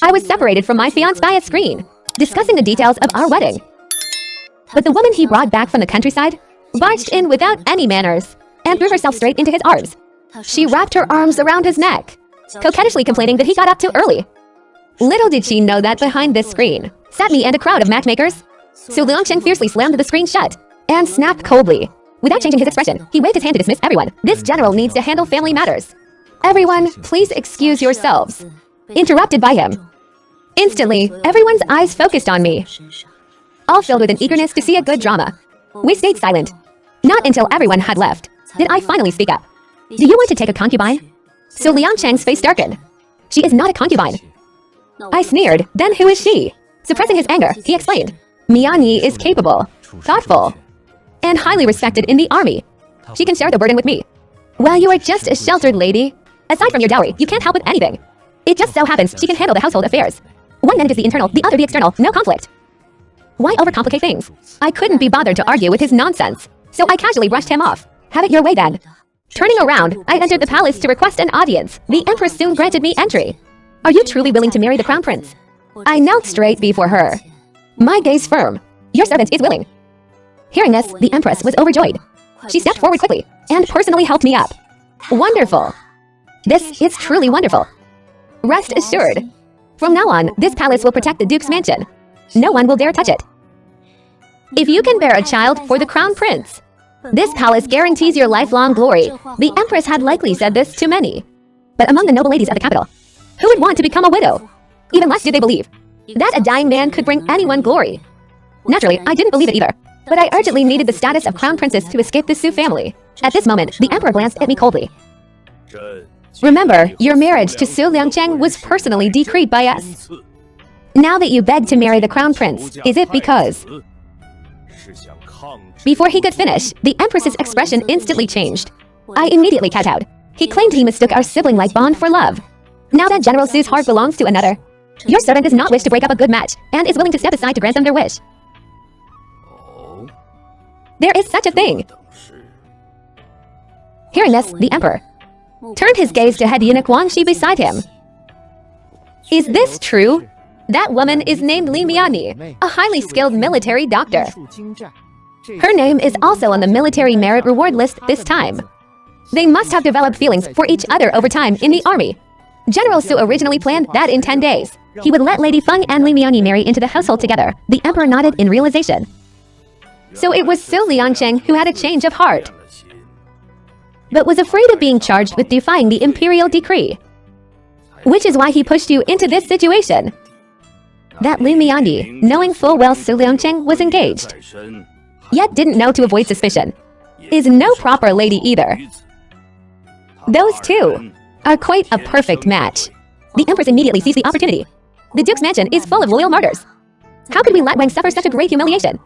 I was separated from my fiancé by a screen, discussing the details of our wedding. But the woman he brought back from the countryside barged in without any manners and threw herself straight into his arms. She wrapped her arms around his neck, coquettishly complaining that he got up too early. Little did she know that behind this screen sat me and a crowd of matchmakers. So Liangcheng fiercely slammed the screen shut and snapped coldly. Without changing his expression, he waved his hand to dismiss everyone. This general needs to handle family matters. Everyone, please excuse yourselves. Interrupted by him. Instantly, everyone's eyes focused on me, all filled with an eagerness to see a good drama. We stayed silent. Not until everyone had left did I finally speak up. Do you want to take a concubine? So Liangcheng's face darkened. She is not a concubine. I sneered. Then who is she? Suppressing his anger, he explained. Miani is capable, thoughtful, and highly respected in the army. She can share the burden with me. Well, you are just a sheltered lady. Aside from your dowry, you can't help with anything. It just so happens she can handle the household affairs. One manages the internal, the other the external, no conflict. Why overcomplicate things? I couldn't be bothered to argue with his nonsense, so I casually brushed him off. Have it your way then. Turning around, I entered the palace to request an audience. The empress soon granted me entry. Are you truly willing to marry the crown prince? I knelt straight before her, my gaze firm. Your servant is willing. Hearing this, the empress was overjoyed. She stepped forward quickly and personally helped me up. Wonderful. This is truly wonderful. Rest assured. From now on, this palace will protect the duke's mansion. No one will dare touch it. If you can bear a child for the crown prince, this palace guarantees your lifelong glory. The empress had likely said this to many. But among the noble ladies of the capital, who would want to become a widow? Even less did they believe that a dying man could bring anyone glory. Naturally, I didn't believe it either. But I urgently needed the status of crown princess to escape the Su family. At this moment, the emperor glanced at me coldly. Remember, your marriage to Su Liangcheng was personally decreed by us. Now that you beg to marry the crown prince, is it because... Before he could finish, the empress's expression instantly changed. I immediately kowtowed. He claimed he mistook our sibling-like bond for love. Now that General Su's heart belongs to another, your servant does not wish to break up a good match and is willing to step aside to grant them their wish. There is such a thing. Hearing this, the emperor turned his gaze to head eunuch Wang Shi beside him. Is this true? That woman is named Li Miani, a highly skilled military doctor. Her name is also on the military merit reward list this time. They must have developed feelings for each other over time in the army. General Su originally planned that in 10 days, he would let Lady Feng and Li Miani marry into the household together. The emperor nodded in realization. So it was Su Liangcheng who had a change of heart, but was afraid of being charged with defying the imperial decree, which is why he pushed you into this situation. That Li Miani, knowing full well Su Liangcheng was engaged, yet didn't know to avoid suspicion, is no proper lady either. Those two are quite a perfect match. The empress immediately seized the opportunity. The duke's mansion is full of loyal martyrs. How could we let Wang suffer such a great humiliation?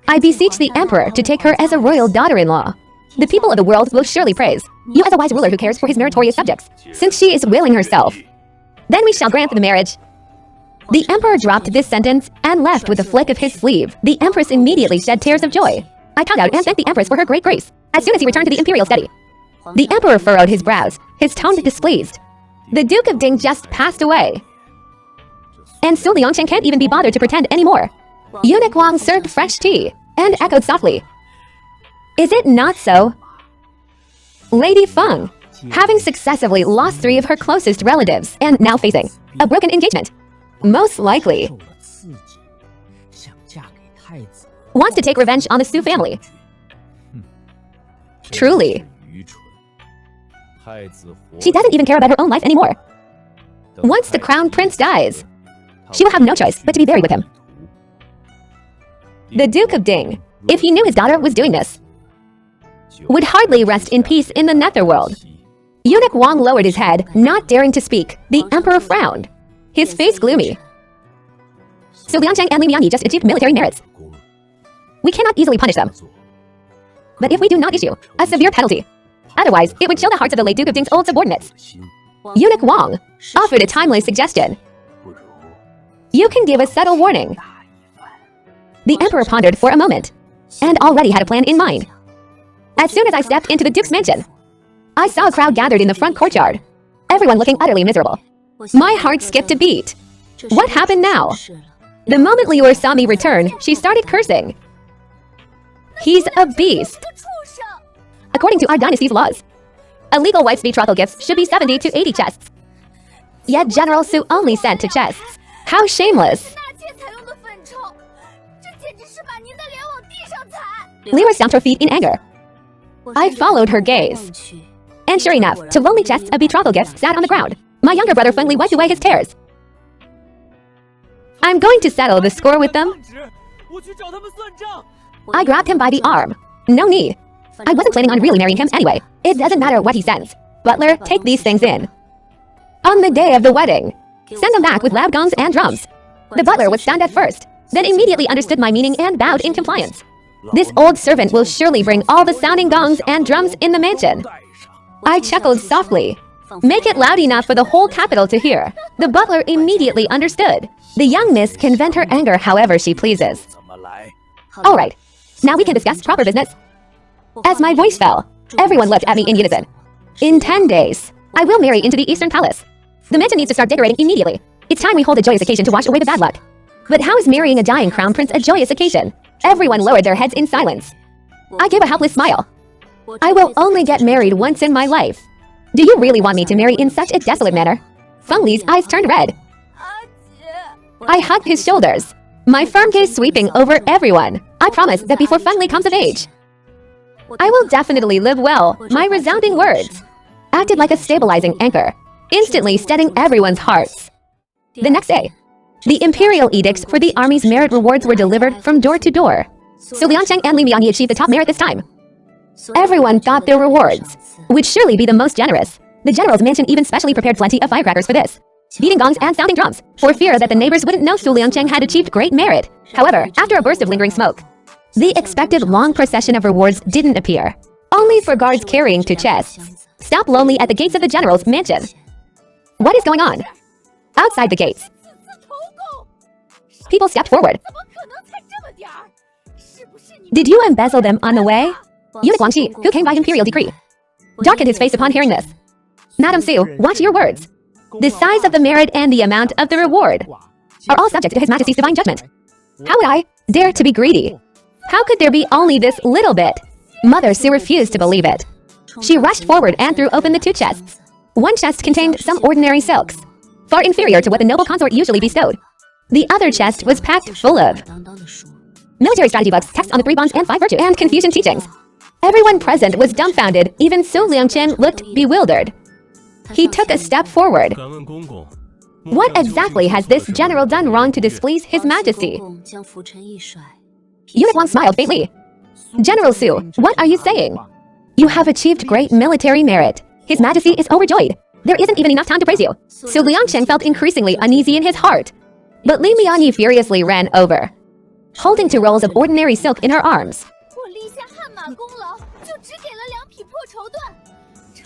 I beseech the emperor to take her as a royal daughter-in-law. The people of the world will surely praise you as a wise ruler who cares for his meritorious subjects. Since she is willing herself, then we shall grant the marriage. The emperor dropped this sentence and left with a flick of his sleeve. The empress immediately shed tears of joy. I called out and thanked the empress for her great grace. As soon as he returned to the imperial study, the emperor furrowed his brows, his tone displeased. The Duke of Ding just passed away, and Su Liangcheng can't even be bothered to pretend anymore. Eunuch Wang served fresh tea and echoed softly. Is it not so? Lady Feng, having successively lost 3 of her closest relatives and now facing a broken engagement, most likely wants to take revenge on the Su family. Truly, she doesn't even care about her own life anymore. Once the crown prince dies, she will have no choice but to be buried with him. The Duke of Ding, if he knew his daughter was doing this, would hardly rest in peace in the netherworld. Eunuch Wang lowered his head, not daring to speak. The emperor frowned, his face gloomy. So Liangcheng and Li Miani just achieved military merits. We cannot easily punish them. But if we do not issue a severe penalty, otherwise it would chill the hearts of the late Duke of Ding's old subordinates. Eunuch Wang offered a timely suggestion. You can give a subtle warning. The emperor pondered for a moment, and already had a plan in mind. As soon as I stepped into the duke's mansion, I saw a crowd gathered in the front courtyard, everyone looking utterly miserable. My heart skipped a beat. What happened now? The moment Lior saw me return, she started cursing. He's a beast. According to our dynasty's laws, a legal wife's betrothal gifts should be 70 to 80 chests. Yet General Su only sent 2 chests. How shameless! Lior stamped her feet in anger. I followed her gaze. And sure enough, 2 lonely chests of betrothal gifts sat on the ground. My younger brother finally wiped away his tears. I'm going to settle the score with them. I grabbed him by the arm. No need. I wasn't planning on really marrying him anyway. It doesn't matter what he sends. Butler, take these things in. On the day of the wedding, send them back with loud gongs and drums. The butler was stunned at first, then immediately understood my meaning and bowed in compliance. This old servant will surely bring all the sounding gongs and drums in the mansion. I chuckled softly. Make it loud enough for the whole capital to hear. The butler immediately understood. The young miss can vent her anger however she pleases. Alright, now we can discuss proper business. As my voice fell, everyone looked at me in unison. In 10 days, I will marry into the Eastern Palace. The mansion needs to start decorating immediately. It's time we hold a joyous occasion to wash away the bad luck. But how is marrying a dying crown prince a joyous occasion? Everyone lowered their heads in silence. I gave a helpless smile. I will only get married once in my life. Do you really want me to marry in such a desolate manner? Feng Li's eyes turned red. I hugged his shoulders, my firm gaze sweeping over everyone. I promise that before Feng Li comes of age, I will definitely live well. My resounding words acted like a stabilizing anchor, instantly steadying everyone's hearts. The next day, the imperial edicts for the army's merit rewards were delivered from door to door. So Liangcheng and Li Mianyi achieved the top merit this time. Everyone thought their rewards would surely be the most generous. The general's mansion even specially prepared plenty of firecrackers for this, beating gongs and sounding drums, for fear that the neighbors wouldn't know Su Liangcheng had achieved great merit. However, after a burst of lingering smoke, the expected long procession of rewards didn't appear. Only for guards carrying 2 chests stopped lonely at the gates of the general's mansion. What is going on? Outside the gates, people stepped forward. Did you embezzle them on the way? Eunuch Wangxi, who came by imperial decree, darkened his face upon hearing this. Madam Su, watch your words. The size of the merit and the amount of the reward are all subject to His Majesty's divine judgment. How would I dare to be greedy? How could there be only this little bit? Mother Su refused to believe it. She rushed forward and threw open the 2 chests. One chest contained some ordinary silks, far inferior to what the noble consort usually bestowed. The other chest was packed full of military strategy books, texts on the 3 bonds and 5 virtue, and Confucian teachings. Everyone present was dumbfounded. Even Su Liangchen looked bewildered. He took a step forward. What exactly has this general done wrong to displease His Majesty? Eunuch Wang smiled faintly. General Su, what are you saying? You have achieved great military merit. His Majesty is overjoyed. There isn't even enough time to praise you. Su Liangchen felt increasingly uneasy in his heart. But Li Mianyi furiously ran over, holding 2 rolls of ordinary silk in her arms.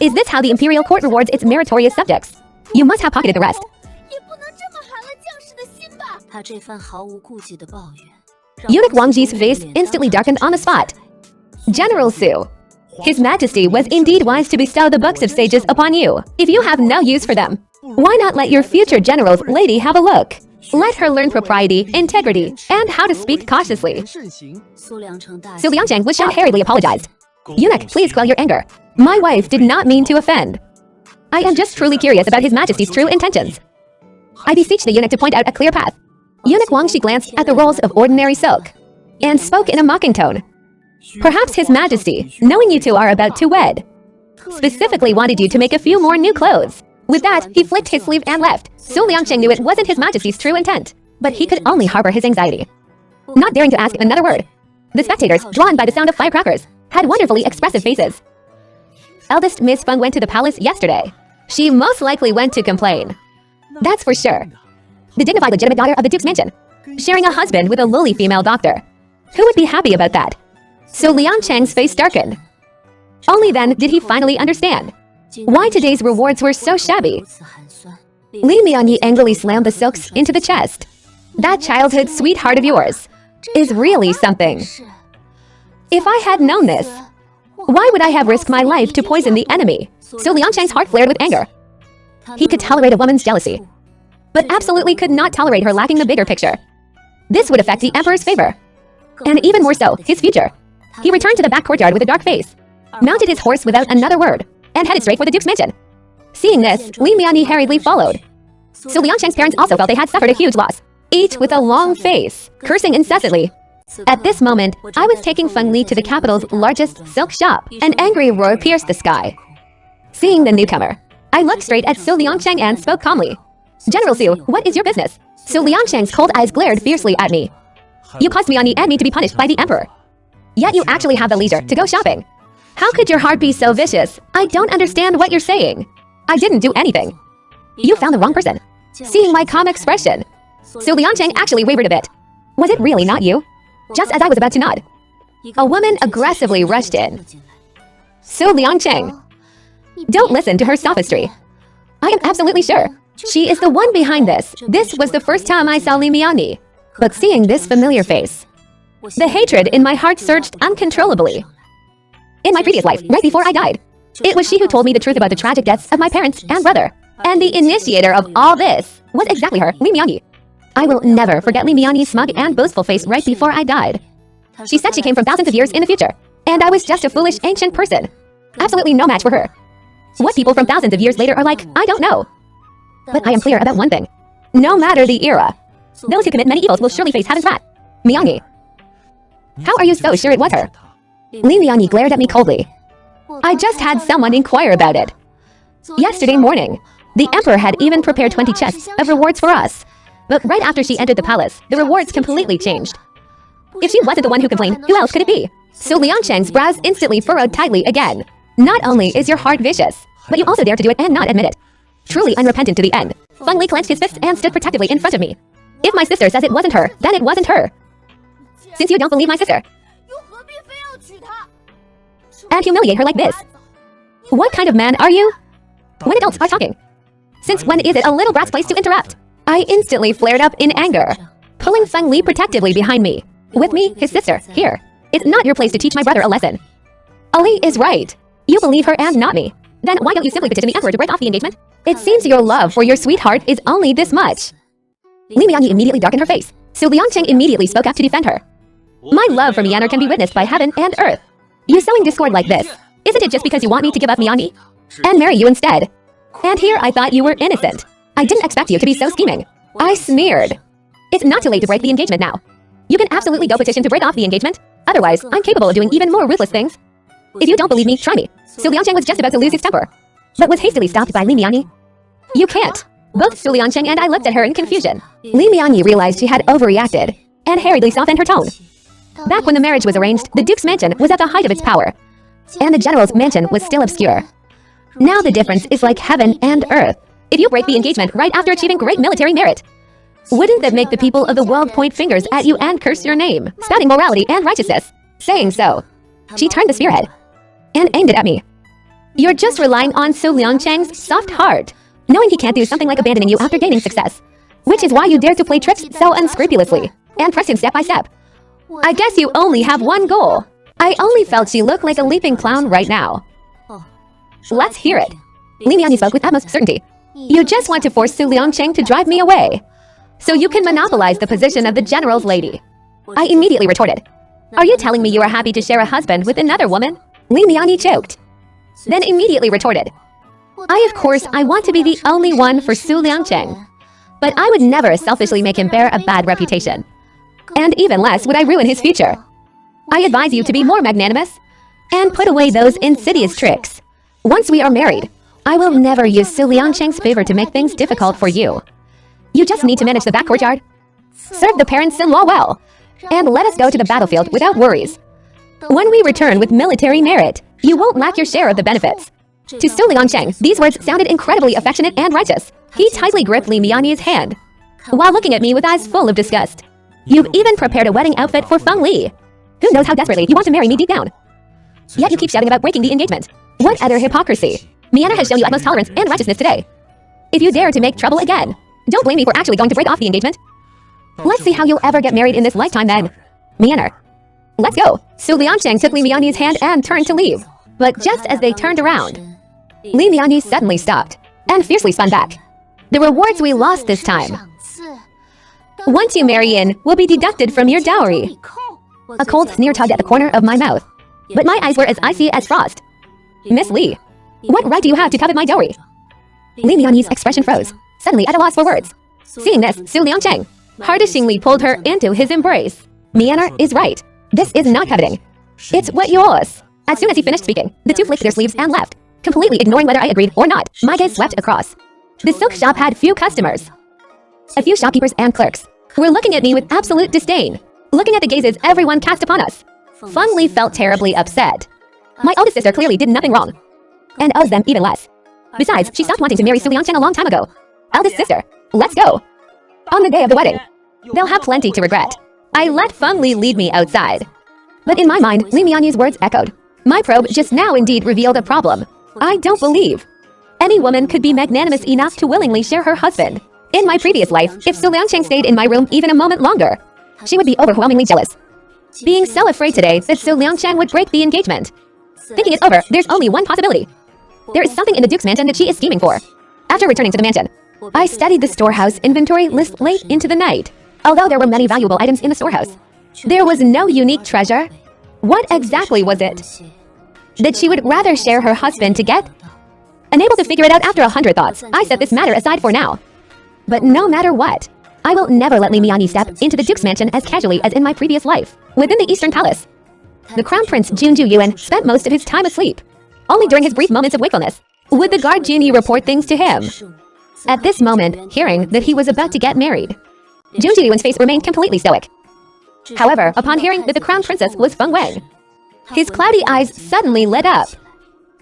Is this how the imperial court rewards its meritorious subjects? You must have pocketed the rest. Eunuch Wangji's face instantly darkened on the spot. General Su, His Majesty was indeed wise to bestow the books of sages upon you. If you have no use for them, why not let your future general's lady have a look? Let her learn propriety, integrity, and how to speak cautiously. Su Liangcheng was shocked, hurriedly apologized. Eunuch, please quell your anger. My wife did not mean to offend. I am just truly curious about His Majesty's true intentions. I beseech the eunuch to point out a clear path. Eunuch Wangxi glanced at the rolls of ordinary silk and spoke in a mocking tone. Perhaps His Majesty, knowing you 2 are about to wed, specifically wanted you to make a few more new clothes. With that, he flicked his sleeve and left. Su Liangcheng knew it wasn't His Majesty's true intent, but he could only harbor his anxiety. Not daring to ask another word, the spectators, drawn by the sound of firecrackers, had wonderfully expressive faces. Eldest Miss Feng went to the palace yesterday. She most likely went to complain. That's for sure. The dignified legitimate daughter of the Duke's mansion, sharing a husband with a lowly female doctor. Who would be happy about that? So Liangcheng's face darkened. Only then did he finally understand why today's rewards were so shabby. Li Mianyi angrily slammed the silks into the chest. That childhood sweetheart of yours is really something. If I had known this, why would I have risked my life to poison the enemy? So Liangcheng's heart flared with anger. He could tolerate a woman's jealousy, but absolutely could not tolerate her lacking the bigger picture. This would affect the emperor's favor, and even more so, his future. He returned to the back courtyard with a dark face, mounted his horse without another word, and headed straight for the duke's mansion. Seeing this, Li Mianyi hurriedly followed. Su Liangcheng's parents also felt they had suffered a huge loss, each with a long face, cursing incessantly. At this moment, I was taking Feng Li to the capital's largest silk shop. An angry roar pierced the sky. Seeing the newcomer, I looked straight at Su Liangcheng and spoke calmly. General Su, what is your business? Su Liangcheng's cold eyes glared fiercely at me. You caused Mianyi and me to be punished by the emperor. Yet you actually have the leisure to go shopping. How could your heart be so vicious? I don't understand what you're saying. I didn't do anything. You found the wrong person. Seeing my calm expression, Su Liangcheng actually wavered a bit. Was it really not you? Just as I was about to nod, a woman aggressively rushed in. Su Liangcheng, don't listen to her sophistry. I am absolutely sure she is the one behind this. This was the first time I saw Li Mianyi, but seeing this familiar face, the hatred in my heart surged uncontrollably. In my previous life, right before I died, it was she who told me the truth about the tragic deaths of my parents and brother. And the initiator of all this was exactly her, Li Mianyi. I will never forget Li Mianyi's smug and boastful face right before I died. She said she came from thousands of years in the future, and I was just a foolish ancient person. Absolutely no match for her. What people from thousands of years later are like, I don't know. But I am clear about one thing. No matter the era, those who commit many evils will surely face heaven's wrath. Mianyi. How are you so sure it was her? Li Mianyi glared at me coldly. I just had someone inquire about it. Yesterday morning, the emperor had even prepared 20 chests of rewards for us. But right after she entered the palace, the rewards completely changed. If she wasn't the one who complained, who else could it be? Su Liangcheng's brows instantly furrowed tightly again. Not only is your heart vicious, but you also dare to do it and not admit it. Truly unrepentant to the end, Feng Li clenched his fists and stood protectively in front of me. If my sister says it wasn't her, then it wasn't her. Since you don't believe my sister, and humiliate her like this. What kind of man are you? When adults are talking. Since when is it a little brat's place to interrupt? I instantly flared up in anger, pulling Feng Li protectively behind me. With me, his sister, here. It's not your place to teach my brother a lesson. Ali is right. You believe her and not me. Then why don't you simply petition the emperor to break off the engagement? It seems your love for your sweetheart is only this much. Li Mianyi immediately darkened her face. Su Liangcheng immediately spoke up to defend her. My love for Mianyi can be witnessed by heaven and earth. You sowing discord like this, isn't it just because you want me to give up Mianyi and marry you instead? And here I thought you were innocent. I didn't expect you to be so scheming. I sneered. It's not too late to break the engagement now. You can absolutely go petition to break off the engagement. Otherwise, I'm capable of doing even more ruthless things. If you don't believe me, try me. Su Liangcheng was just about to lose his temper, but was hastily stopped by Li Mianyi. You can't. Both Su Liangcheng and I looked at her in confusion. Li Mianyi realized she had overreacted and hurriedly softened her tone. Back when the marriage was arranged, the duke's mansion was at the height of its power, and the general's mansion was still obscure. Now the difference is like heaven and earth. If you break the engagement right after achieving great military merit, wouldn't that make the people of the world point fingers at you and curse your name, spouting morality and righteousness? Saying so, she turned the spearhead and aimed it at me. You're just relying on Su Liangcheng's soft heart, knowing he can't do something like abandoning you after gaining success, which is why you dare to play tricks so unscrupulously and press him step by step. I guess you only have one goal. I only felt she looked like a leaping clown right now. Let's hear it. Li Mianyi spoke with utmost certainty. You just want to force Su Liangcheng to drive me away, so you can monopolize the position of the general's lady. I immediately retorted. Are you telling me you are happy to share a husband with another woman? Li Mianyi choked, then immediately retorted. Of course, I want to be the only one for Su Liangcheng, but I would never selfishly make him bear a bad reputation. And even less would I ruin his future. I advise you to be more magnanimous and put away those insidious tricks. Once we are married, I will never use Su Liangcheng's favor to make things difficult for you. You just need to manage the back courtyard, serve the parents-in-law well, and let us go to the battlefield without worries. When we return with military merit, you won't lack your share of the benefits. To Su Liangcheng, these words sounded incredibly affectionate and righteous. He tightly gripped Li Mianyi's hand, while looking at me with eyes full of disgust. You've even prepared a wedding outfit for Feng Li. Who knows how desperately you want to marry me deep down? Yet you keep shouting about breaking the engagement. What utter hypocrisy. Mianyi has shown you utmost tolerance and righteousness today. If you dare to make trouble again, don't blame me for actually going to break off the engagement. Let's see how you'll ever get married in this lifetime then. Mianyi. Let's go. Su Liangcheng took Li Mianyi's hand and turned to leave. But just as they turned around, Li Mianyi suddenly stopped. and fiercely spun back. The rewards we lost this time. Once you marry in, will be deducted from your dowry. A cold sneer tugged at the corner of my mouth, but my eyes were as icy as frost. Miss Li, what right do you have to covet my dowry? Li Mianyi's expression froze, suddenly at a loss for words. Seeing this, Su Liangcheng hardishingly pulled her into his embrace. Mian'er is right. This is not coveting. It's what you owe us. As soon as he finished speaking, the two flicked their sleeves and left, completely ignoring whether I agreed or not. My gaze swept across. The silk shop had few customers. A few shopkeepers and clerks were looking at me with absolute disdain, looking at the gazes everyone cast upon us. Feng Li felt terribly upset. My oldest sister clearly did nothing wrong, and owes them even less. Besides, she stopped wanting to marry Su Liangcheng a long time ago. Eldest sister, let's go. On the day of the wedding, they'll have plenty to regret. I let Feng Li lead me outside. But in my mind, Li Mianyu's words echoed. My probe just now indeed revealed a problem. I don't believe any woman could be magnanimous enough to willingly share her husband. In my previous life, if Su Liangcheng stayed in my room even a moment longer, she would be overwhelmingly jealous. Being so afraid today that Su Liangcheng would break the engagement. Thinking it over, there's only one possibility. There is something in the Duke's mansion that she is scheming for. After returning to the mansion, I studied the storehouse inventory list late into the night. Although there were many valuable items in the storehouse, there was no unique treasure. What exactly was it that she would rather share her husband to get? Unable to figure it out after 100 thoughts, I set this matter aside for now. But no matter what, I will never let Li Mianyi step into the Duke's mansion as casually as in my previous life. Within the Eastern Palace, the Crown Prince Junju Yuan spent most of his time asleep. Only during his brief moments of wakefulness would the guard genie report things to him. At this moment, hearing that he was about to get married, Junju Yuan's face remained completely stoic. However, upon hearing that the Crown Princess was Feng Wang, his cloudy eyes suddenly lit up.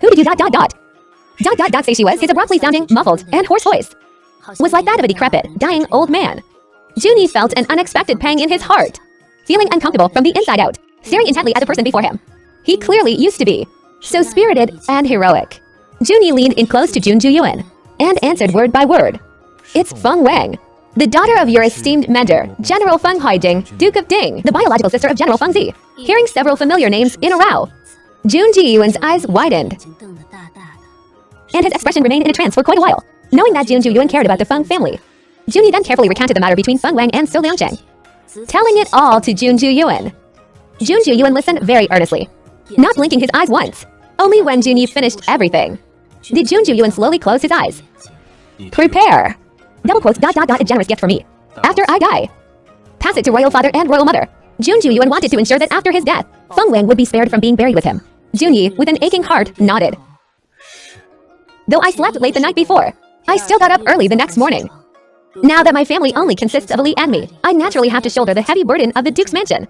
Who did you ... say she was? His abruptly sounding, muffled, and hoarse voice was like that of a decrepit, dying old man. Junyi felt an unexpected pang in his heart, feeling uncomfortable from the inside out, staring intently at the person before him. He clearly used to be so spirited and heroic. Junyi leaned in close to Junju Yuan and answered word by word. It's Feng Wang, the daughter of your esteemed mentor, General Feng Haijing, Duke of Ding, the biological sister of General Feng Zi. Hearing several familiar names in a row, Junji Yuan's eyes widened, and his expression remained in a trance for quite a while. Knowing that Junju Yuan cared about the Feng family, Junyi then carefully recounted the matter between Feng Wang and Su Liangcheng, telling it all to Junju Yuan. Junju Yuan listened very earnestly, not blinking his eyes once. Only when Junyi finished everything did Junju Yuan slowly close his eyes. Prepare. Double quotes ... a generous gift for me. After I die, pass it to royal father and royal mother. Junju Yuan wanted to ensure that after his death, Feng Wang would be spared from being buried with him. Junyi, with an aching heart, nodded. Though I slept late the night before, I still got up early the next morning. Now that my family only consists of Ali and me, I naturally have to shoulder the heavy burden of the Duke's mansion.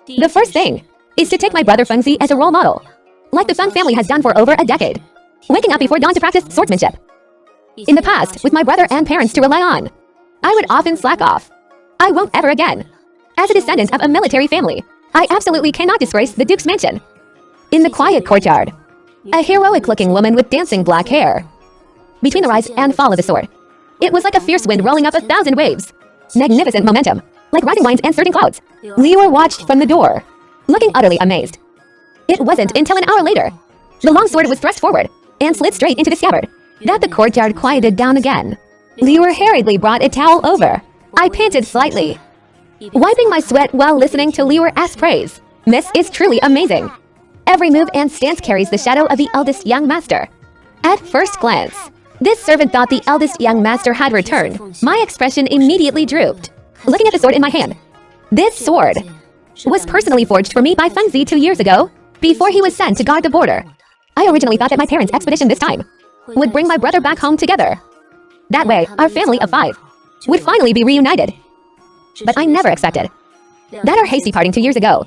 The first thing is to take my brother Feng Zi as a role model, like the Feng family has done for over a decade, waking up before dawn to practice swordsmanship. In the past, with my brother and parents to rely on, I would often slack off. I won't ever again. As a descendant of a military family, I absolutely cannot disgrace the Duke's mansion. In the quiet courtyard, a heroic-looking woman with dancing black hair between the rise and fall of the sword. It was like a fierce wind rolling up 1,000 waves. Magnificent momentum, like rising winds and surging clouds. Liu watched from the door, looking utterly amazed. It wasn't until an hour later, the long sword was thrust forward and slid straight into the scabbard, that the courtyard quieted down again. Liu hurriedly brought a towel over. I panted slightly, wiping my sweat while listening to Liu ask praise. Miss is truly amazing. Every move and stance carries the shadow of the eldest young master. At first glance, this servant thought the eldest young master had returned. My expression immediately drooped, looking at the sword in my hand. This sword was personally forged for me by Feng Zi 2 years ago, before he was sent to guard the border. I originally thought that my parents' expedition this time would bring my brother back home together. That way, our family of 5 would finally be reunited. But I never expected that our hasty parting 2 years ago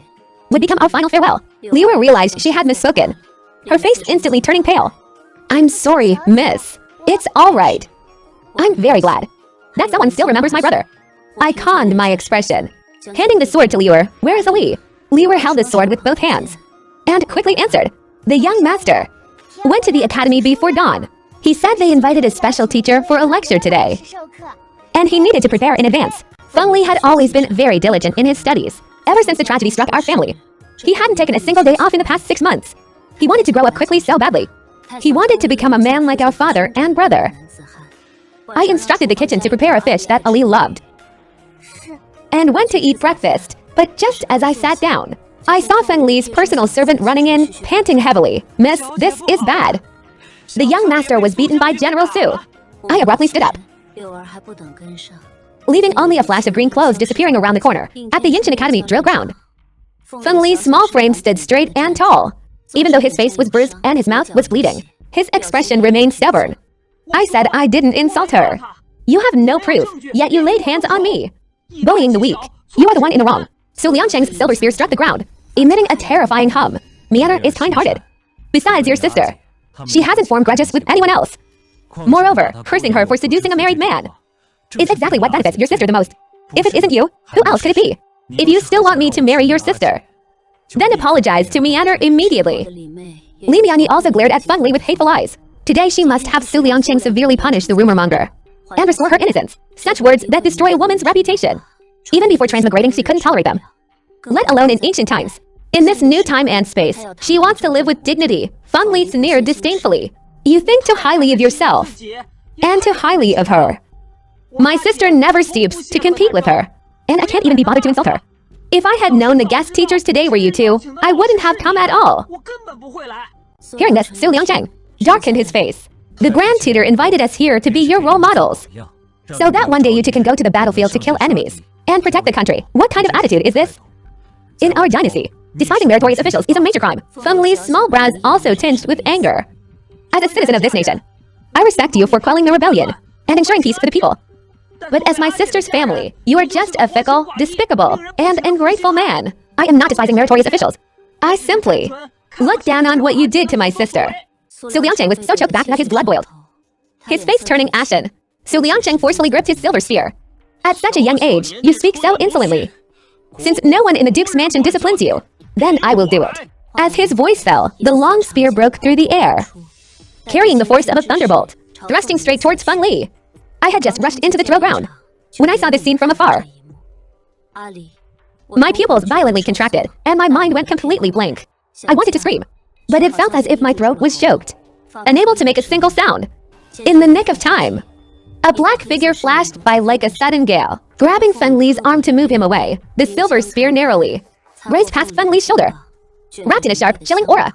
would become our final farewell. Liu realized she had misspoken, her face instantly turning pale. I'm sorry, miss. It's all right. I'm very glad that someone still remembers my brother. I conned my expression, handing the sword to Liu. Where is Ali? Liu held the sword with both hands and quickly answered. The young master went to the academy before dawn. He said they invited a special teacher for a lecture today, and he needed to prepare in advance. Feng Li had always been very diligent in his studies, ever since the tragedy struck our family. He hadn't taken a single day off in the past 6 months. He wanted to grow up quickly so badly. He wanted to become a man like our father and brother. I instructed the kitchen to prepare a fish that Ali loved and went to eat breakfast. But just as I sat down, I saw Feng Li's personal servant running in, panting heavily. "Miss, this is bad." The young master was beaten by General Su. I abruptly stood up, leaving only a flash of green clothes disappearing around the corner at the Yinshan Academy drill ground. Feng Li's small frame stood straight and tall, even though his face was bruised and his mouth was bleeding. His expression remained stubborn. I said I didn't insult her. "You have no proof, yet you laid hands on me. Bullying the weak. You are the one in the wrong." Su Liangcheng's silver spear struck the ground, emitting a terrifying hum. "Mian'er is kind-hearted. Besides your sister, she hasn't formed grudges with anyone else. Moreover, cursing her for seducing a married man is exactly what benefits your sister the most. If it isn't you, who else could it be? If you still want me to marry your sister, then apologize to Mian'er immediately." Li Mianyi also glared at Feng Li with hateful eyes. Today she must have Su Liangcheng severely punish the rumor monger and restore her innocence. Such words that destroy a woman's reputation. Even before transmigrating, she couldn't tolerate them, let alone in ancient times. In this new time and space, she wants to live with dignity. Feng Li sneered disdainfully. "You think too highly of yourself, and too highly of her. My sister never stoops to compete with her, and I can't even be bothered to insult her. If I had known the guest teachers today were you two, I wouldn't have come at all." Hearing this, Su Liangcheng darkened his face. "The Grand Tutor invited us here to be your role models, so that one day you two can go to the battlefield to kill enemies and protect the country. What kind of attitude is this? In our dynasty, despising meritorious officials is a major crime." Feng Li's small brows also tinged with anger. "As a citizen of this nation, I respect you for quelling the rebellion and ensuring peace for the people. But as my sister's family, you are just a fickle, despicable, and ungrateful man. I am not despising meritorious officials. I simply look down on what you did to my sister." Su Liangcheng was so choked back that his blood boiled, his face turning ashen. Su Liangcheng forcefully gripped his silver spear. "At such a young age, you speak so insolently. Since no one in the Duke's mansion disciplines you, then I will do it." As his voice fell, the long spear broke through the air, carrying the force of a thunderbolt, thrusting straight towards Feng Li. I had just rushed into the drill ground when I saw this scene from afar. My pupils violently contracted, and my mind went completely blank. I wanted to scream, but it felt as if my throat was choked, unable to make a single sound. In the nick of time, a black figure flashed by like a sudden gale, grabbing Feng Li's arm to move him away. The silver spear narrowly grazed past Feng Li's shoulder, wrapped in a sharp, chilling aura,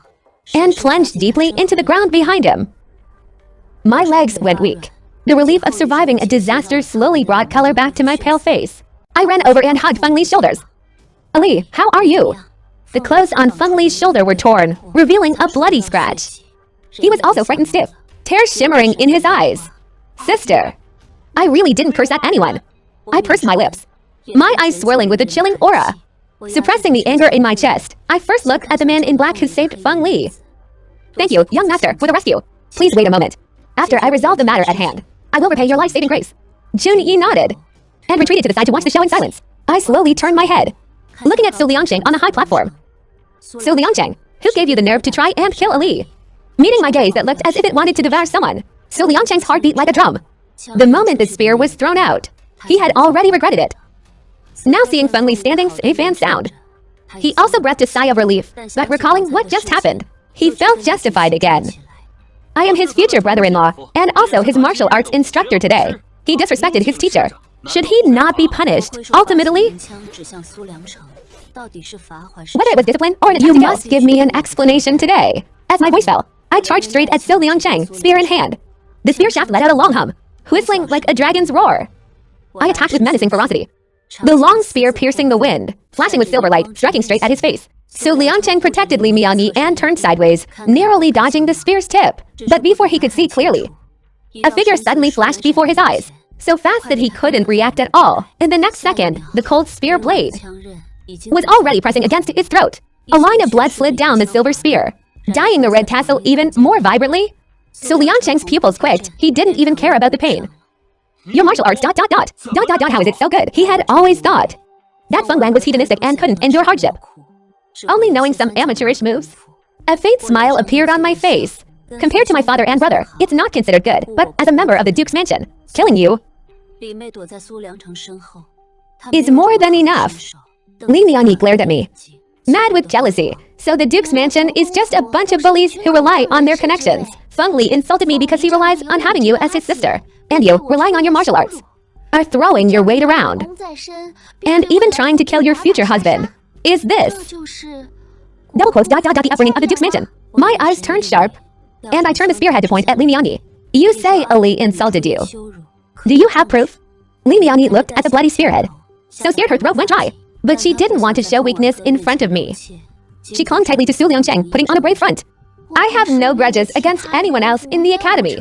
and plunged deeply into the ground behind him. My legs went weak. The relief of surviving a disaster slowly brought color back to my pale face. I ran over and hugged Feng Li's shoulders. "Ali, how are you?" The clothes on Feng Li's shoulder were torn, revealing a bloody scratch. He was also frightened stiff, tears shimmering in his eyes. "Sister." I really didn't curse at anyone. I pursed my lips, my eyes swirling with a chilling aura. Suppressing the anger in my chest, I first looked at the man in black who saved Feng Li. "Thank you, young master, for the rescue. Please wait a moment. After I resolve the matter at hand, I will repay your life-saving grace." Jun Yi nodded and retreated to the side to watch the show in silence. I slowly turned my head, looking at Su Liangcheng on a high platform. "Su Liangcheng, who gave you the nerve to try and kill Ali?" Meeting my gaze that looked as if it wanted to devour someone, Su Liangcheng's heart beat like a drum. The moment the spear was thrown out, he had already regretted it. Now seeing Feng Li standing safe and sound, he also breathed a sigh of relief, but recalling what just happened, he felt justified again. I am his future brother-in-law, and also his martial arts instructor today. He disrespected his teacher. Should he not be punished, ultimately? Whether it was discipline or an attempt to kill, you must give me an explanation today. As my voice fell, I charged straight at Su Liangcheng, spear in hand. The spear shaft let out a long hum, whistling like a dragon's roar. I attacked with menacing ferocity, the long spear piercing the wind, flashing with silver light, striking straight at his face. Su Liangcheng protected Li Mianyi and turned sideways, narrowly dodging the spear's tip. But before he could see clearly, a figure suddenly flashed before his eyes, so fast that he couldn't react at all. In the next second, the cold spear blade was already pressing against his throat. A line of blood slid down the silver spear, dyeing the red tassel even more vibrantly. Su Liangcheng's pupils quaked. He didn't even care about the pain. "Your martial arts ... how is it so good?" He had always thought that Feng Lang was hedonistic and couldn't endure hardship, only knowing some amateurish moves. A faint smile appeared on my face. Compared to my father and brother, it's not considered good, but as a member of the Duke's mansion, killing you is more than enough. Li Mianyi glared at me, mad with jealousy. So the Duke's mansion is just a bunch of bullies who rely on their connections. Feng Li insulted me because he relies on having you as his sister, and you, relying on your martial arts, are throwing your weight around, and even trying to kill your future husband. Is this double quotes ... the upbringing of the Duke's mansion? My eyes turned sharp, and I turned the spearhead to point at Li Miani. You say Ali insulted you. Do you have proof? Li Miani looked at the bloody spearhead, so scared her throat went dry. But she didn't want to show weakness in front of me. She clung tightly to Su Liangcheng, putting on a brave front. I have no grudges against anyone else in the academy.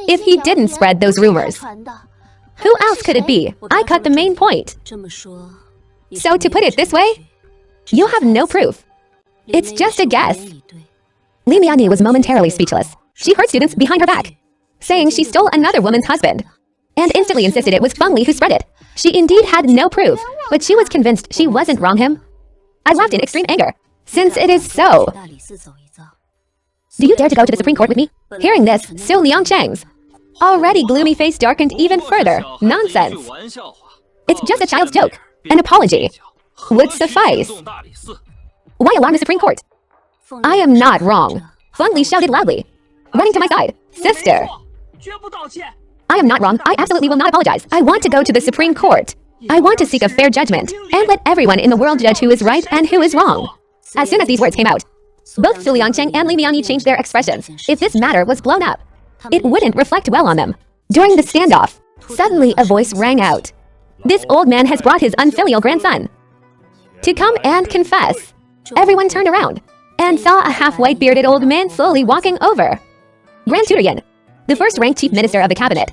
If he didn't spread those rumors, who else could it be? I cut the main point. So to put it this way, you have no proof. It's just a guess. Li Miani was momentarily speechless. She heard students behind her back saying she stole another woman's husband, and instantly insisted it was Feng Li who spread it. She indeed had no proof, but she was convinced she wasn't wrong him. I laughed in extreme anger. Since it is so, do you dare to go to the Supreme Court with me? Hearing this, Su Liangcheng's already gloomy face darkened even further. Nonsense. It's just a child's joke. An apology would suffice. Why alarm the Supreme Court? I am not wrong. Feng Li shouted loudly, running to my side. Sister, I am not wrong. I absolutely will not apologize. I want to go to the Supreme Court. I want to seek a fair judgment and let everyone in the world judge who is right and who is wrong. As soon as these words came out, both Su Liangcheng and Li Miani changed their expressions. If this matter was blown up, it wouldn't reflect well on them. During the standoff, suddenly a voice rang out. This old man has brought his unfilial grandson to come and confess. Everyone turned around and saw a half-white bearded old man slowly walking over. Grand Tutor Yin, the first-ranked chief minister of the cabinet,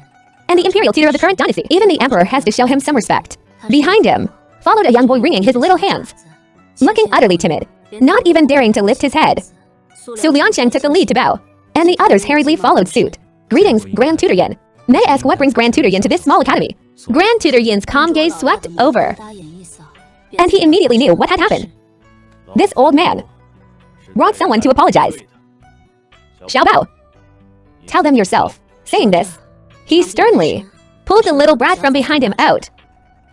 and the imperial tutor of the current dynasty. Even the emperor has to show him some respect. Behind him followed a young boy wringing his little hands, looking utterly timid, not even daring to lift his head. Su Liangcheng took the lead to bow, and the others hurriedly followed suit. Greetings, Grand Tutor Yin. May I ask what brings Grand Tutor Yin to this small academy? Grand Tutor Yin's calm gaze swept over, and he immediately knew what had happened. This old man brought someone to apologize. Xiao Bao, tell them yourself. Saying this, he sternly pulled the little brat from behind him out.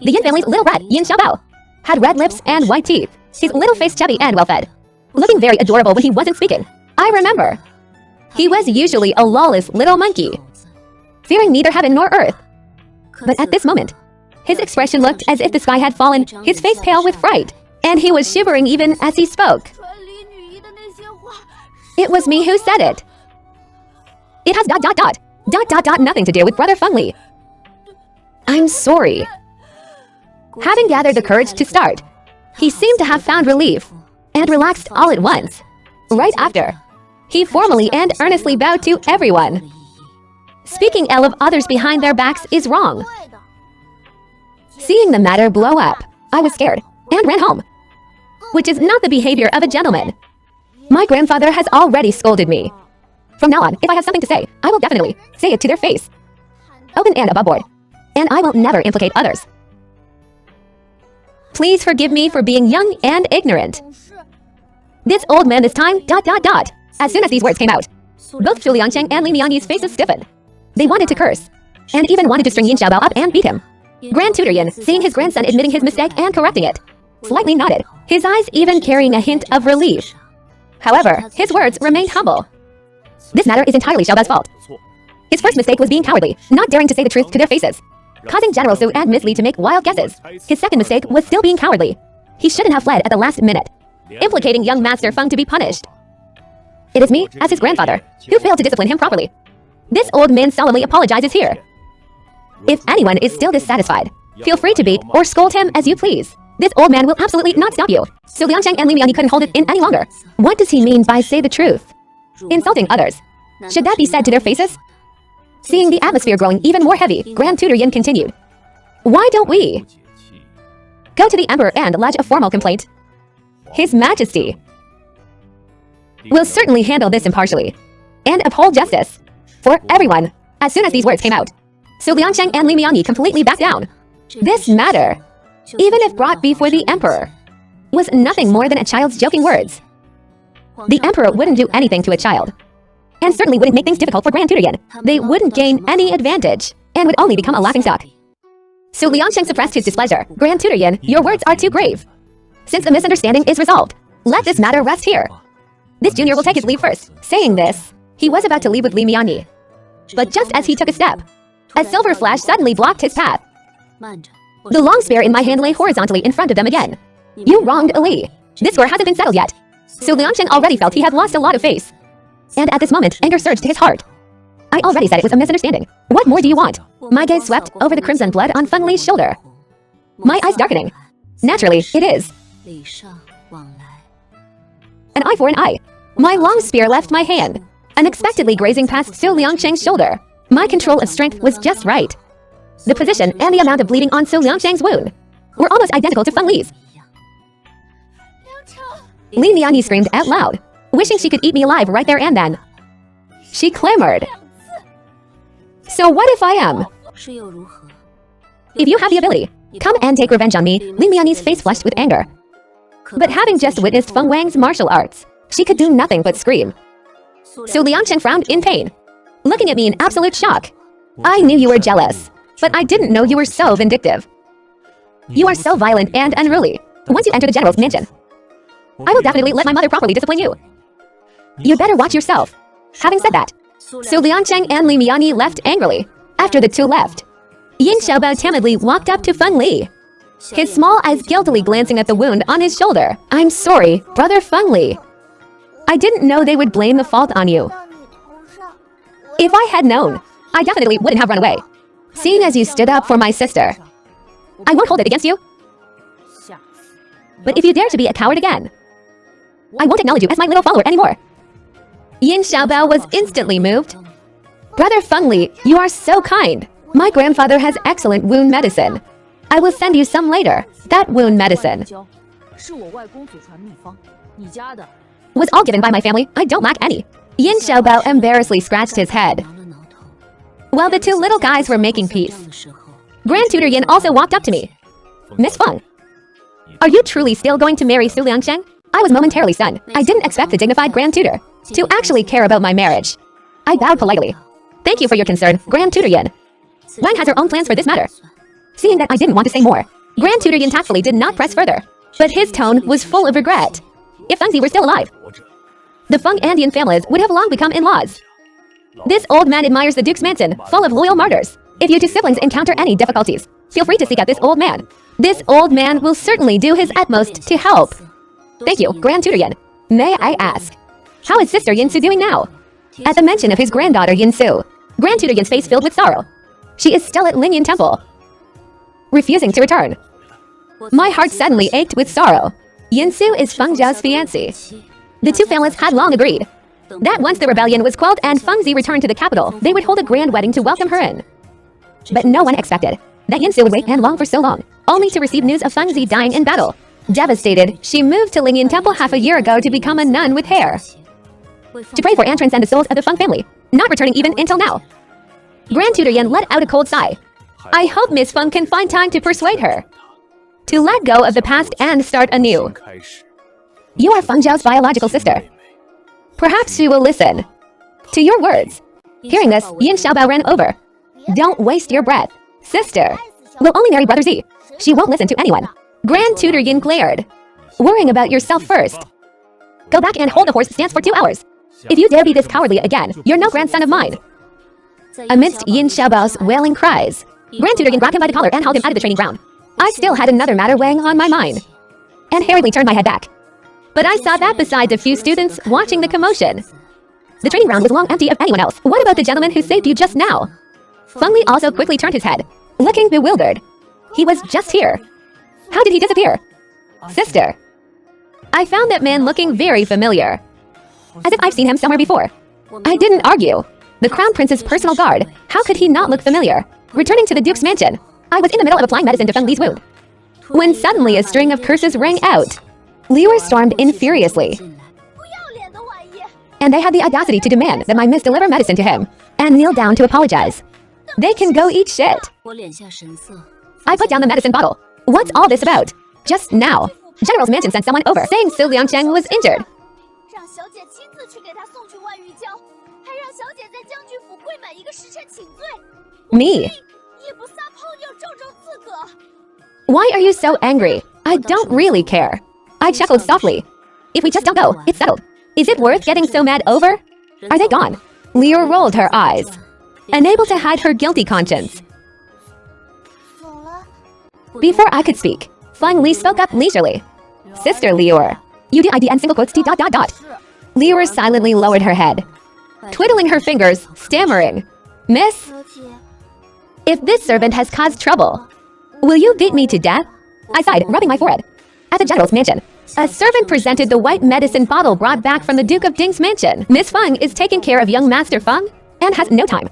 The Yin family's little brat, Yin Xiaobao, had red lips and white teeth, his little face chubby and well-fed, looking very adorable when he wasn't speaking. I remember. He was usually a lawless little monkey, fearing neither heaven nor earth. But at this moment, his expression looked as if the sky had fallen, his face pale with fright, and he was shivering even as he spoke. It was me who said it. It has ... nothing to do with Brother Feng Li. I'm sorry. Having gathered the courage to start, he seemed to have found relief and relaxed all at once. Right after, he formally and earnestly bowed to everyone. Speaking ill of others behind their backs is wrong. Seeing the matter blow up, I was scared and ran home, which is not the behavior of a gentleman. My grandfather has already scolded me. From now on, if I have something to say, I will definitely say it to their face, open and above board, and I will never implicate others. Please forgive me for being young and ignorant. This old man this time ... As soon as these words came out, both Su Liangcheng and Li Miani's faces stiffened. They wanted to curse, and even wanted to string Yin Xiaobao up and beat him. Grand Tutor Yin, seeing his grandson admitting his mistake and correcting it, slightly nodded, his eyes even carrying a hint of relief. However, his words remained humble. This matter is entirely Xiaobao's fault. His first mistake was being cowardly, not daring to say the truth to their faces, causing General Su and Miss Li to make wild guesses. His second mistake was still being cowardly. He shouldn't have fled at the last minute, implicating young Master Feng to be punished. It is me, as his grandfather, who failed to discipline him properly. This old man solemnly apologizes here. If anyone is still dissatisfied, feel free to beat or scold him as you please. This old man will absolutely not stop you. Su Liangcheng and Li Miani couldn't hold it in any longer. What does he mean by say the truth? Insulting others. Should that be said to their faces? Seeing the atmosphere growing even more heavy, Grand Tutor Yin continued. Why don't we go to the Emperor and lodge a formal complaint? His Majesty will certainly handle this impartially and uphold justice for everyone. As soon as these words came out, Su Liangcheng and Li Miani completely backed down. This matter, even if brought before the Emperor, was nothing more than a child's joking words. The Emperor wouldn't do anything to a child, and certainly wouldn't make things difficult for Grand Tutor Yin. They wouldn't gain any advantage, and would only become a laughingstock. Su Liangcheng suppressed his displeasure. Grand Tutor Yin, your words are too grave. Since the misunderstanding is resolved, let this matter rest here. This junior will take his leave first. Saying this, he was about to leave with Li Miani. But just as he took a step, A silver flash suddenly blocked his path. The long spear in my hand lay horizontally in front of them again. You wronged Ali. This score hasn't been settled yet. So Liangchen already felt he had lost a lot of face. And at this moment, anger surged to his heart. I already said it was a misunderstanding. What more do you want? My gaze swept over the crimson blood on Feng Li's shoulder. My eyes darkening. Naturally, it is an eye for an eye. My long spear left my hand, unexpectedly grazing past Su Liangcheng's shoulder. My control of strength was just right. The position and the amount of bleeding on Su Liangcheng's wound were almost identical to Feng Li's. Li Miani screamed out loud, wishing she could eat me alive right there and then. She clamored. So what if I am? If you have the ability, come and take revenge on me. Li Miani's face flushed with anger. But having just witnessed Feng Wang's martial arts, she could do nothing but scream. So Liangchen frowned in pain, looking at me in absolute shock. I knew you were jealous, but I didn't know you were so vindictive. You are so violent and unruly. Once you enter the general's mansion, I will definitely let my mother properly discipline you. You'd better watch yourself. Having said that, Su Liangcheng and Li Miani left angrily. After the two left, Yin Xiaobao timidly walked up to Feng Li, his small eyes guiltily glancing at the wound on his shoulder. I'm sorry, brother Feng Li. I didn't know they would blame the fault on you. If I had known, I definitely wouldn't have run away. Seeing as you stood up for my sister, I won't hold it against you. But if you dare to be a coward again, I won't acknowledge you as my little follower anymore. Yin Xiaobao was instantly moved. Brother Feng Li, you are so kind. My grandfather has excellent wound medicine. I will send you some later. That wound medicine was all given by my family. I don't lack any. Yin Xiaobao embarrassedly scratched his head. While the two little guys were making peace, Grand Tutor Yin also walked up to me. Miss Feng, are you truly still going to marry Su Liangcheng? I was momentarily stunned. I didn't expect the dignified Grand Tutor to actually care about my marriage. I bowed politely. Thank you for your concern, Grand Tutor Yin. Wang has her own plans for this matter. Seeing that I didn't want to say more, Grand Tutor Yin tactfully did not press further, but his tone was full of regret. If Feng Zi were still alive, the Feng and Yin families would have long become in-laws. This old man admires the Duke's mansion, full of loyal martyrs. If you two siblings encounter any difficulties, feel free to seek out this old man. This old man will certainly do his utmost to help. Thank you, Grand Tutor Yin. May I ask, how is Sister Yin Su doing now? At the mention of his granddaughter Yin Su, Grand Tutor Yin's face filled with sorrow. She is still at Lingyan Temple, refusing to return. My heart suddenly ached with sorrow. Yin Su is Feng Zhao's fiancée. The two families had long agreed that once the rebellion was quelled and Feng Zi returned to the capital, they would hold a grand wedding to welcome her in. But no one expected that Yin Su would wait and long for so long, only to receive news of Feng Zi dying in battle. Devastated, she moved to Lingyan Temple half a year ago to become a nun with hair, to pray for and transcend the souls of the Feng family, not returning even until now. Grand Tutor Yin let out a cold sigh. I hope Miss Feng can find time to persuade her to let go of the past and start anew. You are Feng Zhao's biological sister. Perhaps she will listen to your words. Hearing this, Yin Xiaobao ran over. Don't waste your breath. Sister will only marry Brother Zi. She won't listen to anyone. Grand Tutor Yin glared. Worrying about yourself first. Go back and hold the horse stance for 2 hours. If you dare be this cowardly again, you're no grandson of mine. Amidst Yin Xiaobao's wailing cries, Grand Tutor Yin grabbed him by the collar and hauled him out of the training ground. I still had another matter weighing on my mind, and hurriedly turned my head back. But I saw that besides a few students watching the commotion, the training ground was long empty of anyone else. What about the gentleman who saved you just now? Feng Li also quickly turned his head, looking bewildered. He was just here. How did he disappear? Sister. I found that man looking very familiar, as if I've seen him somewhere before. I didn't argue. The Crown Prince's personal guard. How could he not look familiar? Returning to the Duke's mansion, I was in the middle of applying medicine to Feng Li's wound, when suddenly a string of curses rang out. Liu stormed in furiously, and they had the audacity to demand that my miss deliver medicine to him and kneel down to apologize. They can go eat shit. I put down the medicine bottle. What's all this about? Just now, General's mansion sent someone over saying Su Liangcheng was injured. Me? Why are you so angry? I don't really care. I chuckled softly. If we just don't go, it's settled. Is it worth getting so mad over? Are they gone? Liu rolled her eyes. unable to hide her guilty conscience. Before I could speak, Feng Li spoke up leisurely. Sister Lior, you did ID and single quotes T. Lior silently lowered her head, twiddling her fingers, stammering. Miss? If this servant has caused trouble, will you beat me to death? I sighed, rubbing my forehead. At the general's mansion, a servant presented the white medicine bottle brought back from the Duke of Ding's mansion. Miss Feng is taking care of young Master Feng and has no time.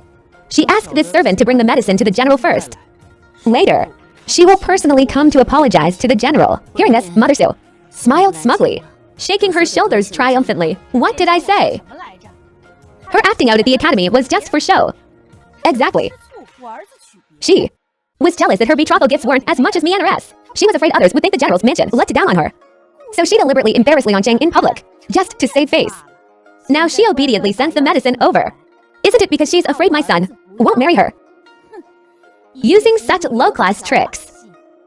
She asked this servant to bring the medicine to the general first. Later, she will personally come to apologize to the general. Hearing this, Mother Su smiled smugly, shaking her shoulders triumphantly. What did I say? Her acting out at the academy was just for show. Exactly. She was jealous that her betrothal gifts weren't as much as Mianeress. She was afraid others would think the general's mansion looked down on her. So she deliberately embarrassed Liangcheng in public, just to save face. Now she obediently sends the medicine over. Isn't it because she's afraid my son won't marry her? Using such low-class tricks,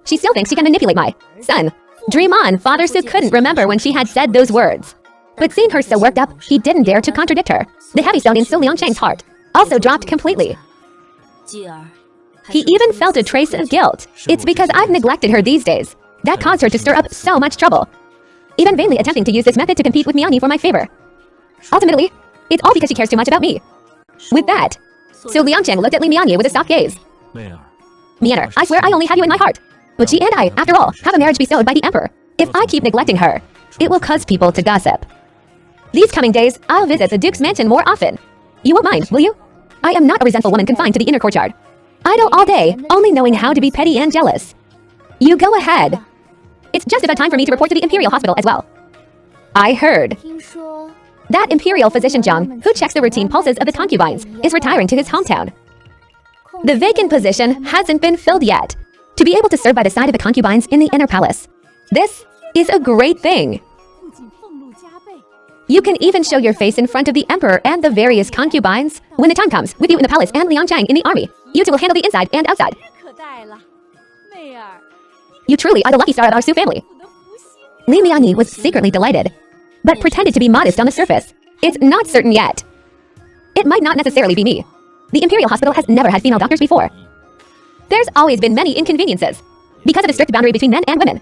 she still thinks she can manipulate my son. Dream on, Father Su couldn't remember when she had said those words. But seeing her so worked up, he didn't dare to contradict her. The heavy stone in Su Liangcheng's heart also dropped completely. He even felt a trace of guilt. It's because I've neglected her these days that caused her to stir up so much trouble, even vainly attempting to use this method to compete with Miani for my favor. Ultimately, it's all because she cares too much about me. With that, Su Liangcheng looked at Li Mianye with a soft gaze. Mianer, I swear I only have you in my heart. But she and I, after all, have a marriage bestowed by the emperor. If I keep neglecting her, it will cause people to gossip. These coming days, I'll visit the Duke's mansion more often. You won't mind, will you? I am not a resentful woman confined to the inner courtyard, idle all day, only knowing how to be petty and jealous. You go ahead. It's just about time for me to report to the Imperial Hospital as well. I heard that Imperial physician Zhang, who checks the routine pulses of the concubines, is retiring to his hometown. The vacant position hasn't been filled yet. To be able to serve by the side of the concubines in the inner palace, this is a great thing. You can even show your face in front of the emperor and the various concubines. When the time comes, with you in the palace and Liangcheng in the army, you two will handle the inside and outside. You truly are the lucky star of our Su family. Li Miani was secretly delighted, but pretended to be modest on the surface. It's not certain yet. It might not necessarily be me. The Imperial Hospital has never had female doctors before. There's always been many inconveniences because of the strict boundary between men and women.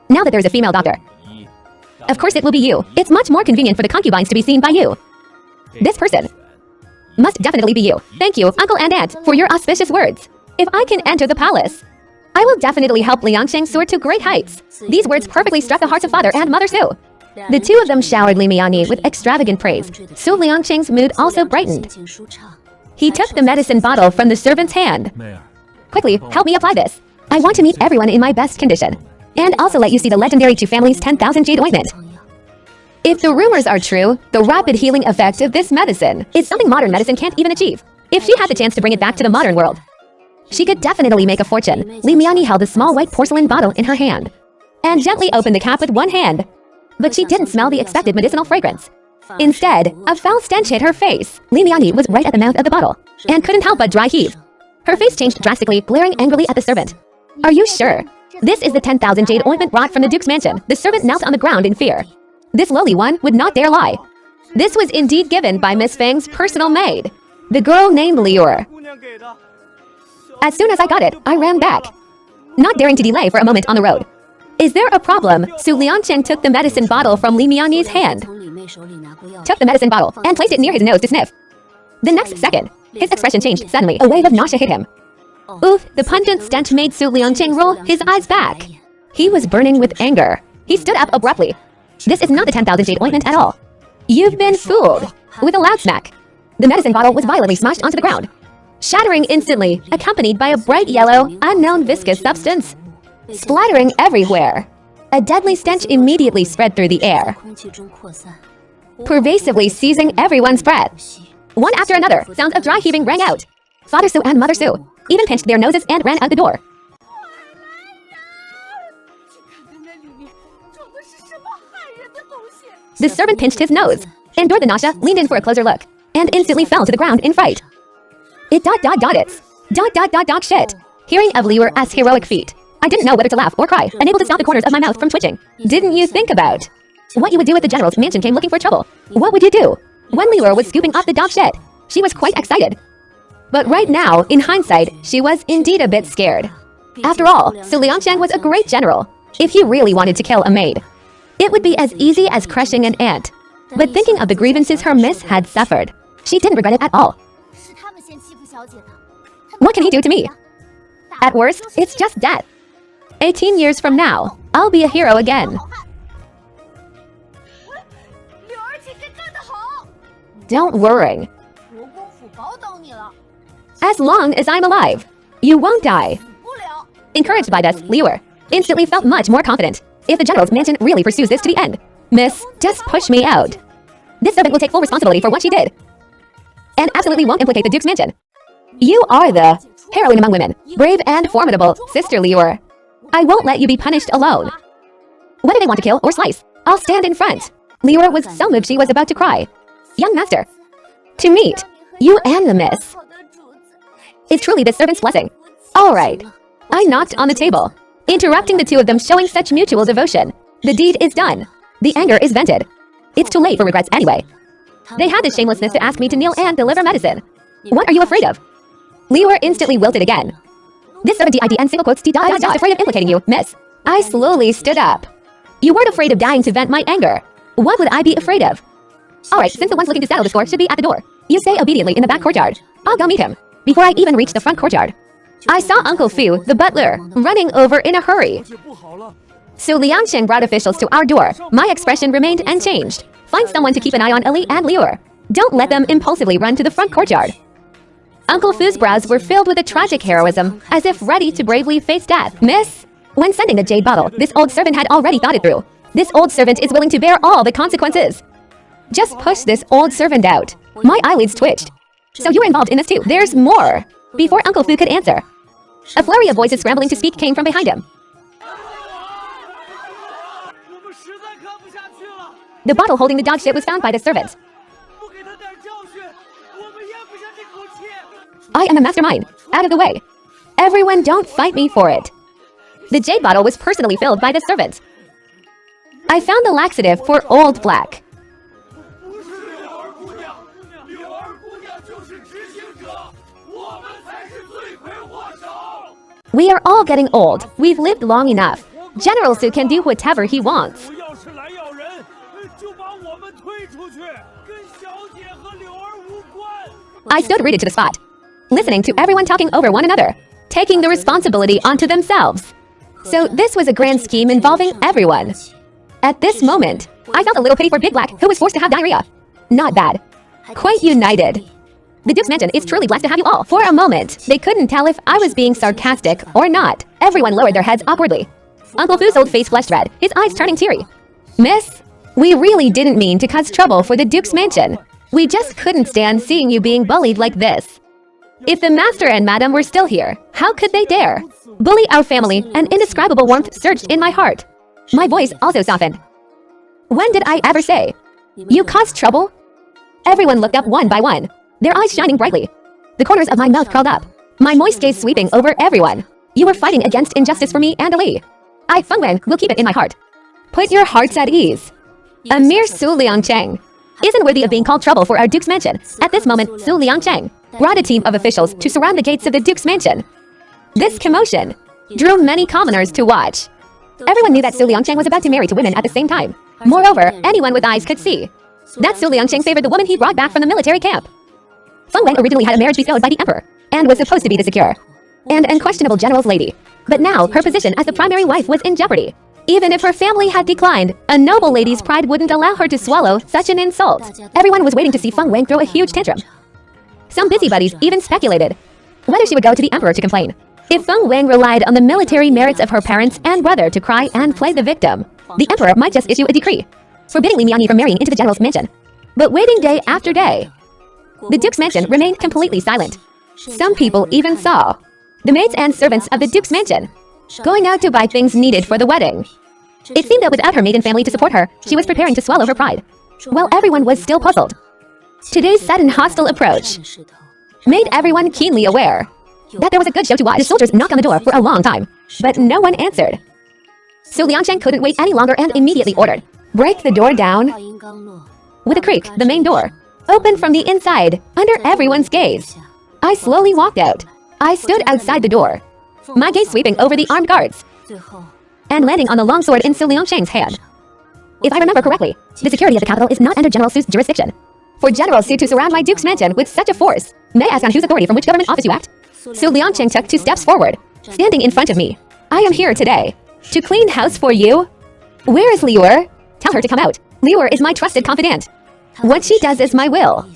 Now that there's a female doctor, of course it will be you. It's much more convenient for the concubines to be seen by you. This person must definitely be you. Thank you, uncle and aunt, for your auspicious words. If I can enter the palace, I will definitely help Liangcheng soar to great heights. These words perfectly struck the hearts of father and mother Su. The two of them showered Li Miani with extravagant praise. Su Liangcheng's mood also brightened. He took the medicine bottle from the servant's hand. Quickly, help me apply this. I want to meet everyone in my best condition, and also let you see the legendary Chu family's 10,000 jade ointment. If the rumors are true, the rapid healing effect of this medicine is something modern medicine can't even achieve. If she had the chance to bring it back to the modern world, she could definitely make a fortune. Li Miani held a small white porcelain bottle in her hand and gently opened the cap with one hand. But she didn't smell the expected medicinal fragrance. Instead, a foul stench hit her face. Li Miani was right at the mouth of the bottle and couldn't help but dry heave. Her face changed drastically, glaring angrily at the servant. Are you sure? This is the 10,000 jade ointment brought from the Duke's mansion. The servant knelt on the ground in fear. This lowly one would not dare lie. This was indeed given by Miss Fang's personal maid, the girl named Lior. As soon as I got it, I ran back, not daring to delay for a moment on the road. Is there a problem? Su Liangcheng took the medicine bottle from Li Miani's hand, took the medicine bottle, and placed it near his nose to sniff. The next second, his expression changed suddenly. A wave of nausea hit him. Oof, the pungent stench made Su Liangcheng roll his eyes back. He was burning with anger. He stood up abruptly. This is not the 10,000 jade ointment at all. You've been fooled. With a loud smack, the medicine bottle was violently smashed onto the ground, shattering instantly, accompanied by a bright yellow, unknown viscous substance, splattering everywhere. A deadly stench immediately spread through the air, pervasively seizing everyone's breath. One after another, sounds of dry heaving rang out. Father Su and Mother Su even pinched their noses and ran out the door. The servant pinched his nose, endured the nausea, leaned in for a closer look, and instantly fell to the ground in fright. It's ... shit. Hearing of Lior's heroic feat, I didn't know whether to laugh or cry, unable to stop the corners of my mouth from twitching. Didn't you think about what you would do if the general's mansion came looking for trouble? What would you do? When Lior was scooping up the dog shit, she was quite excited. But right now, in hindsight, she was indeed a bit scared. After all, Su Liangchen was a great general. If he really wanted to kill a maid, it would be as easy as crushing an ant. But thinking of the grievances her miss had suffered, she didn't regret it at all. What can he do to me? At worst, it's just death. 18 years from now, I'll be a hero again. Don't worry. As long as I'm alive, you won't die. Encouraged by this, Liu instantly felt much more confident. If the general's mansion really pursues this to the end, miss, just push me out. This servant will take full responsibility for what she did, and absolutely won't implicate the Duke's mansion. You are the heroine among women, brave and formidable, Sister Liu. I won't let you be punished alone. Whether they want to kill or slice, I'll stand in front. Liu was so moved she was about to cry. Young master, to meet you and the miss is truly the servant's blessing. All right. I knocked on the table, interrupting the two of them showing such mutual devotion. The deed is done. The anger is vented. It's too late for regrets anyway. They had the shamelessness to ask me to kneel and deliver medicine. What are you afraid of? Liu instantly wilted again. This 70 ID and single quotes I was just afraid of implicating you, miss. I slowly stood up. You weren't afraid of dying to vent my anger. What would I be afraid of? Alright, since the ones looking to settle the score should be at the door, you stay obediently in the back courtyard. I'll go meet him. Before I even reach the front courtyard, I saw Uncle Fu, the butler, running over in a hurry. So Liangchen brought officials to our door. My expression remained unchanged. Find someone to keep an eye on Ali and Liu. Don't let them impulsively run to the front courtyard. Uncle Fu's brows were filled with a tragic heroism, as if ready to bravely face death. Miss, when sending the jade bottle, this old servant had already thought it through. This old servant is willing to bear all the consequences. Just push this old servant out. My eyelids twitched. So you're involved in this too. There's more. Before Uncle Fu could answer, a flurry of voices scrambling to speak came from behind him. The bottle holding the dog shit was found by the servant. I am a mastermind. Out of the way. Everyone don't fight me for it. The jade bottle was personally filled by the servant. I found the laxative for Old Black. We are all getting old. We've lived long enough. General Su can do whatever he wants. I stood rooted to the spot, listening to everyone talking over one another, taking the responsibility onto themselves. So this was a grand scheme involving everyone. At this moment, I felt a little pity for Big Black, who was forced to have diarrhea. Not bad. Quite united. The Duke's mansion is truly blessed to have you all. For a moment, they couldn't tell if I was being sarcastic or not. Everyone lowered their heads awkwardly. Uncle Fu's old face flushed red, his eyes turning teary. Miss, we really didn't mean to cause trouble for the Duke's mansion. We just couldn't stand seeing you being bullied like this. If the master and madam were still here, how could they dare bully our family? An indescribable warmth surged in my heart. My voice also softened. When did I ever say, you caused trouble? Everyone looked up one by one, their eyes shining brightly. The corners of my mouth curled up, my moist gaze sweeping over everyone. You were fighting against injustice for me and Ali. I, Feng Wen, will keep it in my heart. Put your hearts at ease. A mere Su Liangcheng isn't worthy of being called trouble for our Duke's mansion. At this moment, Su Liangcheng brought a team of officials to surround the gates of the Duke's mansion. This commotion drew many commoners to watch. Everyone knew that Su Liangcheng was about to marry two women at the same time. Moreover, anyone with eyes could see that Su Liangcheng favored the woman he brought back from the military camp. Feng Wen originally had a marriage bestowed by the emperor, and was supposed to be the secure and unquestionable general's lady. But now, her position as the primary wife was in jeopardy. Even if her family had declined, a noble lady's pride wouldn't allow her to swallow such an insult. Everyone was waiting to see Feng Wen throw a huge tantrum. Some busybodies even speculated whether she would go to the emperor to complain. If Feng Wen relied on the military merits of her parents and brother to cry and play the victim, the emperor might just issue a decree forbidding Li Mianyi from marrying into the general's mansion. But waiting day after day, the Duke's mansion remained completely silent. Some people even saw the maids and servants of the Duke's mansion going out to buy things needed for the wedding. It seemed that without her maiden family to support her, she was preparing to swallow her pride. While everyone was still puzzled, today's sudden hostile approach made everyone keenly aware that there was a good show to watch. The soldiers knocked on the door for a long time, but no one answered. So Liangchen couldn't wait any longer and immediately ordered, break the door down. With a creak, the main door opened from the inside, under everyone's gaze. I slowly walked out. I stood outside the door, my gaze sweeping over the armed guards and landing on the long sword in Su Liangsheng's hand. If I remember correctly, the security of the capital is not under General Su's jurisdiction. For General Su to surround my duke's mansion with such a force, may I ask on whose authority from which government office you act? Su Liangsheng took 2 steps forward, standing in front of me. I am here today to clean house for you. Where is Liuer? Tell her to come out. Liuer is my trusted confidant. What she does is my will.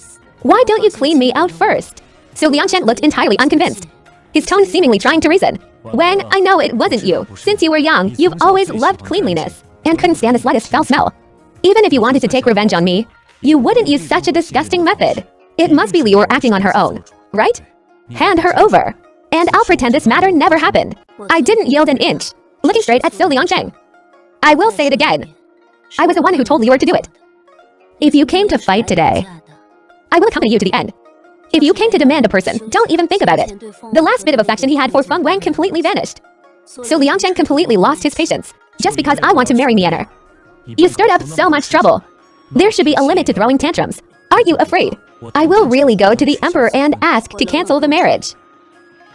Why don't you clean me out first? Su Liangsheng looked entirely unconvinced, his tone seemingly trying to reason. Wang, I know it wasn't you. Since you were young, you've always loved cleanliness and couldn't stand the slightest foul smell. Even if you wanted to take revenge on me, you wouldn't use such a disgusting method. It must be Liuer acting on her own, right? Hand her over, and I'll pretend this matter never happened. I didn't yield an inch, looking straight at Su Liangsheng. I will say it again. I was the one who told Liuer to do it. If you came to fight today, I will accompany you to the end. If you came to demand a person, don't even think about it. The last bit of affection he had for Feng Wang completely vanished. Su Liangsheng completely lost his patience, just because I want to marry Mianer. You stirred up so much trouble. There should be a limit to throwing tantrums. Are you afraid? I will really go to the emperor and ask to cancel the marriage.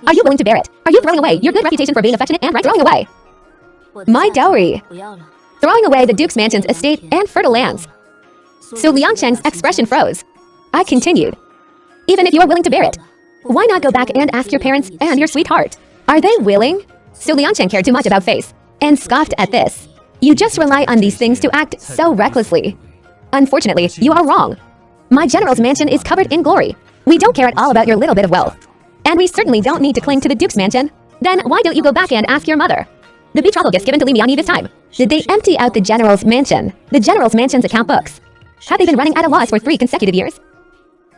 Are you willing to bear it? Are you throwing away your good reputation for being affectionate and right? Throwing away my dowry. Throwing away the duke's mansion's estate and fertile lands. Su Liangsheng's expression froze. I continued. Even if you're willing to bear it, why not go back and ask your parents and your sweetheart? Are they willing? Su Liangsheng cared too much about face and scoffed at this. You just rely on these things to act so recklessly. Unfortunately, you are wrong. My general's mansion is covered in glory. We don't care at all about your little bit of wealth. And we certainly don't need to cling to the duke's mansion. Then why don't you go back and ask your mother? The betrothal gifts given to Li Miani this time. Did they empty out the general's mansion? The general's mansion's account books. Have they been running at a loss for 3 consecutive years?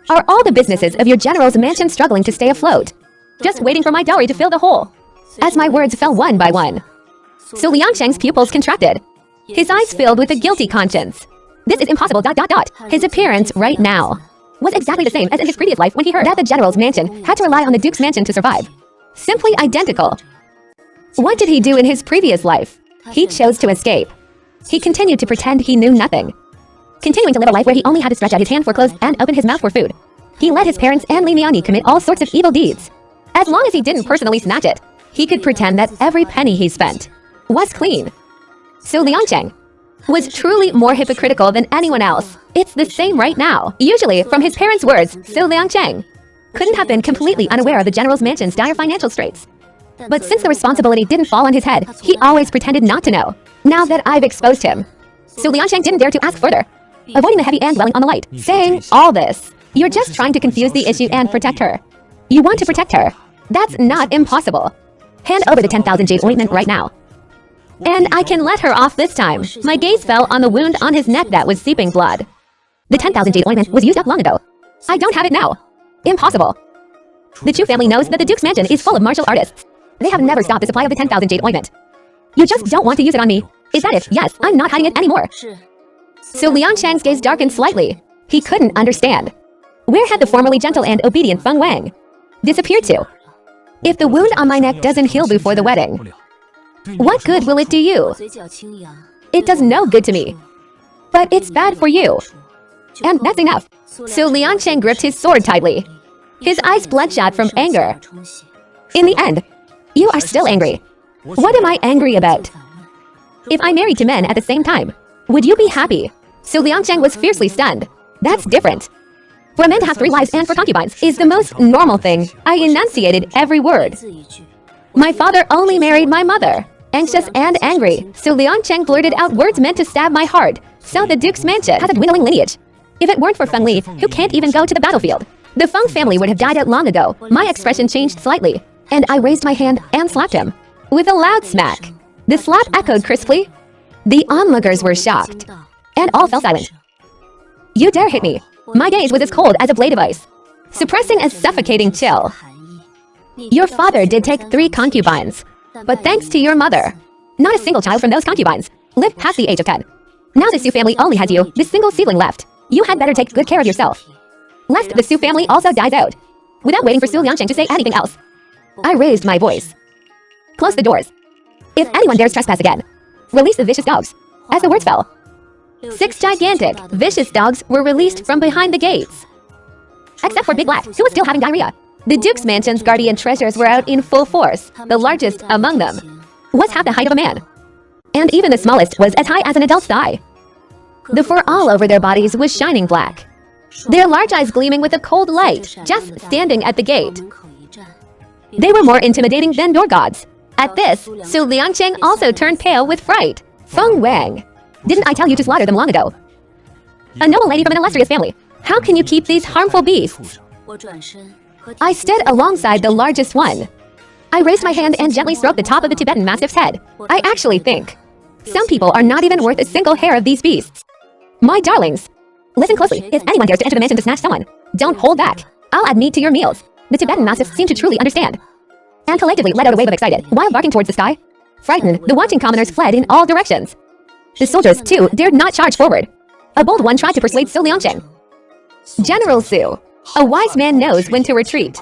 Are all the businesses of your general's mansion struggling to stay afloat? Just waiting for my dowry to fill the hole. As my words fell one by one, Su Liangsheng's pupils contracted. His eyes filled with a guilty conscience. This is impossible. His appearance right now was exactly the same as in his previous life when he heard that the general's mansion had to rely on the duke's mansion to survive. Simply identical. What did he do in his previous life? He chose to escape. He continued to pretend he knew nothing, continuing to live a life where he only had to stretch out his hand for clothes and open his mouth for food. He let his parents and Li Miani commit all sorts of evil deeds. As long as he didn't personally snatch it, he could pretend that every penny he spent was clean. Su Liangsheng was truly more hypocritical than anyone else. It's the same right now. Usually, from his parents' words, Su Liangsheng couldn't have been completely unaware of the general's mansion's dire financial straits. But since the responsibility didn't fall on his head, he always pretended not to know. Now that I've exposed him, Su Liangsheng didn't dare to ask further, avoiding the heavy and dwelling on the light. Saying all this, you're just trying to confuse the issue and protect her. You want to protect her. That's not impossible. Hand over the 10,000 jade ointment right now. And I can let her off this time. My gaze fell on the wound on his neck that was seeping blood. The 10,000 jade ointment was used up long ago. I don't have it now. Impossible. The Chu family knows that the duke's mansion is full of martial artists. They have never stopped the supply of the 10,000 jade ointment. You just don't want to use it on me. Is that it? Yes, I'm not hiding it anymore. Su Liangsheng's gaze darkened slightly. He couldn't understand. Where had the formerly gentle and obedient Feng Wang disappeared to? If the wound on my neck doesn't heal before the wedding, what good will it do you? It does no good to me. But it's bad for you. And that's enough. Su Liangsheng gripped his sword tightly, his eyes bloodshot from anger. In the end, you are still angry. What am I angry about? If I married 2 men at the same time, would you be happy? Su Liangsheng was fiercely stunned. That's different. For a man to have 3 wives and 4 concubines is the most normal thing. I enunciated every word. My father only married my mother. Anxious and angry, Su Liangsheng blurted out words meant to stab my heart. So the duke's mansion has a dwindling lineage. If it weren't for Feng Li, who can't even go to the battlefield, the Feng family would have died out long ago. My expression changed slightly, and I raised my hand and slapped him with a loud smack. The slap echoed crisply. The onlookers were shocked, and all fell silent. You dare hit me. My gaze was as cold as a blade of ice, suppressing a suffocating chill. Your father did take 3 concubines, but thanks to your mother, not a single child from those concubines lived past the age of 10. Now the Su family only has you, the single seedling left. You had better take good care of yourself, lest the Su family also dies out. Without waiting for Su Liangsheng to say anything else, I raised my voice. Close the doors. If anyone dares trespass again, release the vicious dogs. As the words fell, 6 gigantic, vicious dogs were released from behind the gates. Except for Big Black, who was still having diarrhea. The Duke's mansion's guardian treasures were out in full force. The largest among them was half the height of a man, and even the smallest was as high as an adult's thigh. The fur all over their bodies was shining black, their large eyes gleaming with a cold light, just standing at the gate. They were more intimidating than door gods. At this, Su Liangcheng also turned pale with fright. Feng Wang, didn't I tell you to slaughter them long ago? A noble lady from an illustrious family. How can you keep these harmful beasts? I stood alongside the largest one. I raised my hand and gently stroked the top of the Tibetan Mastiff's head. I actually think some people are not even worth a single hair of these beasts. My darlings, listen closely. If anyone dares to enter the mansion to snatch someone, don't hold back. I'll add meat to your meals. The Tibetan Mastiffs seemed to truly understand, and collectively let out a wave of excited, while barking towards the sky. Frightened, the watching commoners fled in all directions. The soldiers, too, dared not charge forward. A bold one tried to persuade Su Liangcheng. General Su, a wise man knows when to retreat.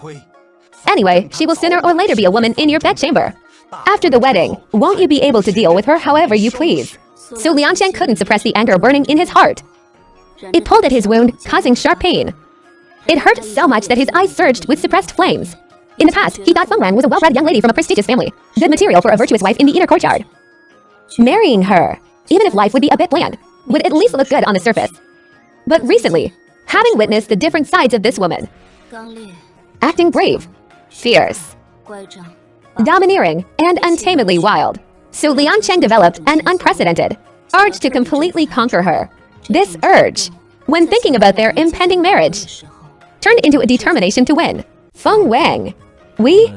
Anyway, she will sooner or later be a woman in your bedchamber. After the wedding, won't you be able to deal with her however you please? Su Liangcheng couldn't suppress the anger burning in his heart. It pulled at his wound, causing sharp pain. It hurt so much that his eyes surged with suppressed flames. In the past, he thought Feng Wang was a well-bred young lady from a prestigious family, good material for a virtuous wife in the inner courtyard. Marrying her, even if life would be a bit bland, would at least look good on the surface. But recently, having witnessed the different sides of this woman, acting brave, fierce, domineering, and untamedly wild, Su Liangcheng developed an unprecedented urge to completely conquer her. This urge, when thinking about their impending marriage, turned into a determination to win. Feng Wang, we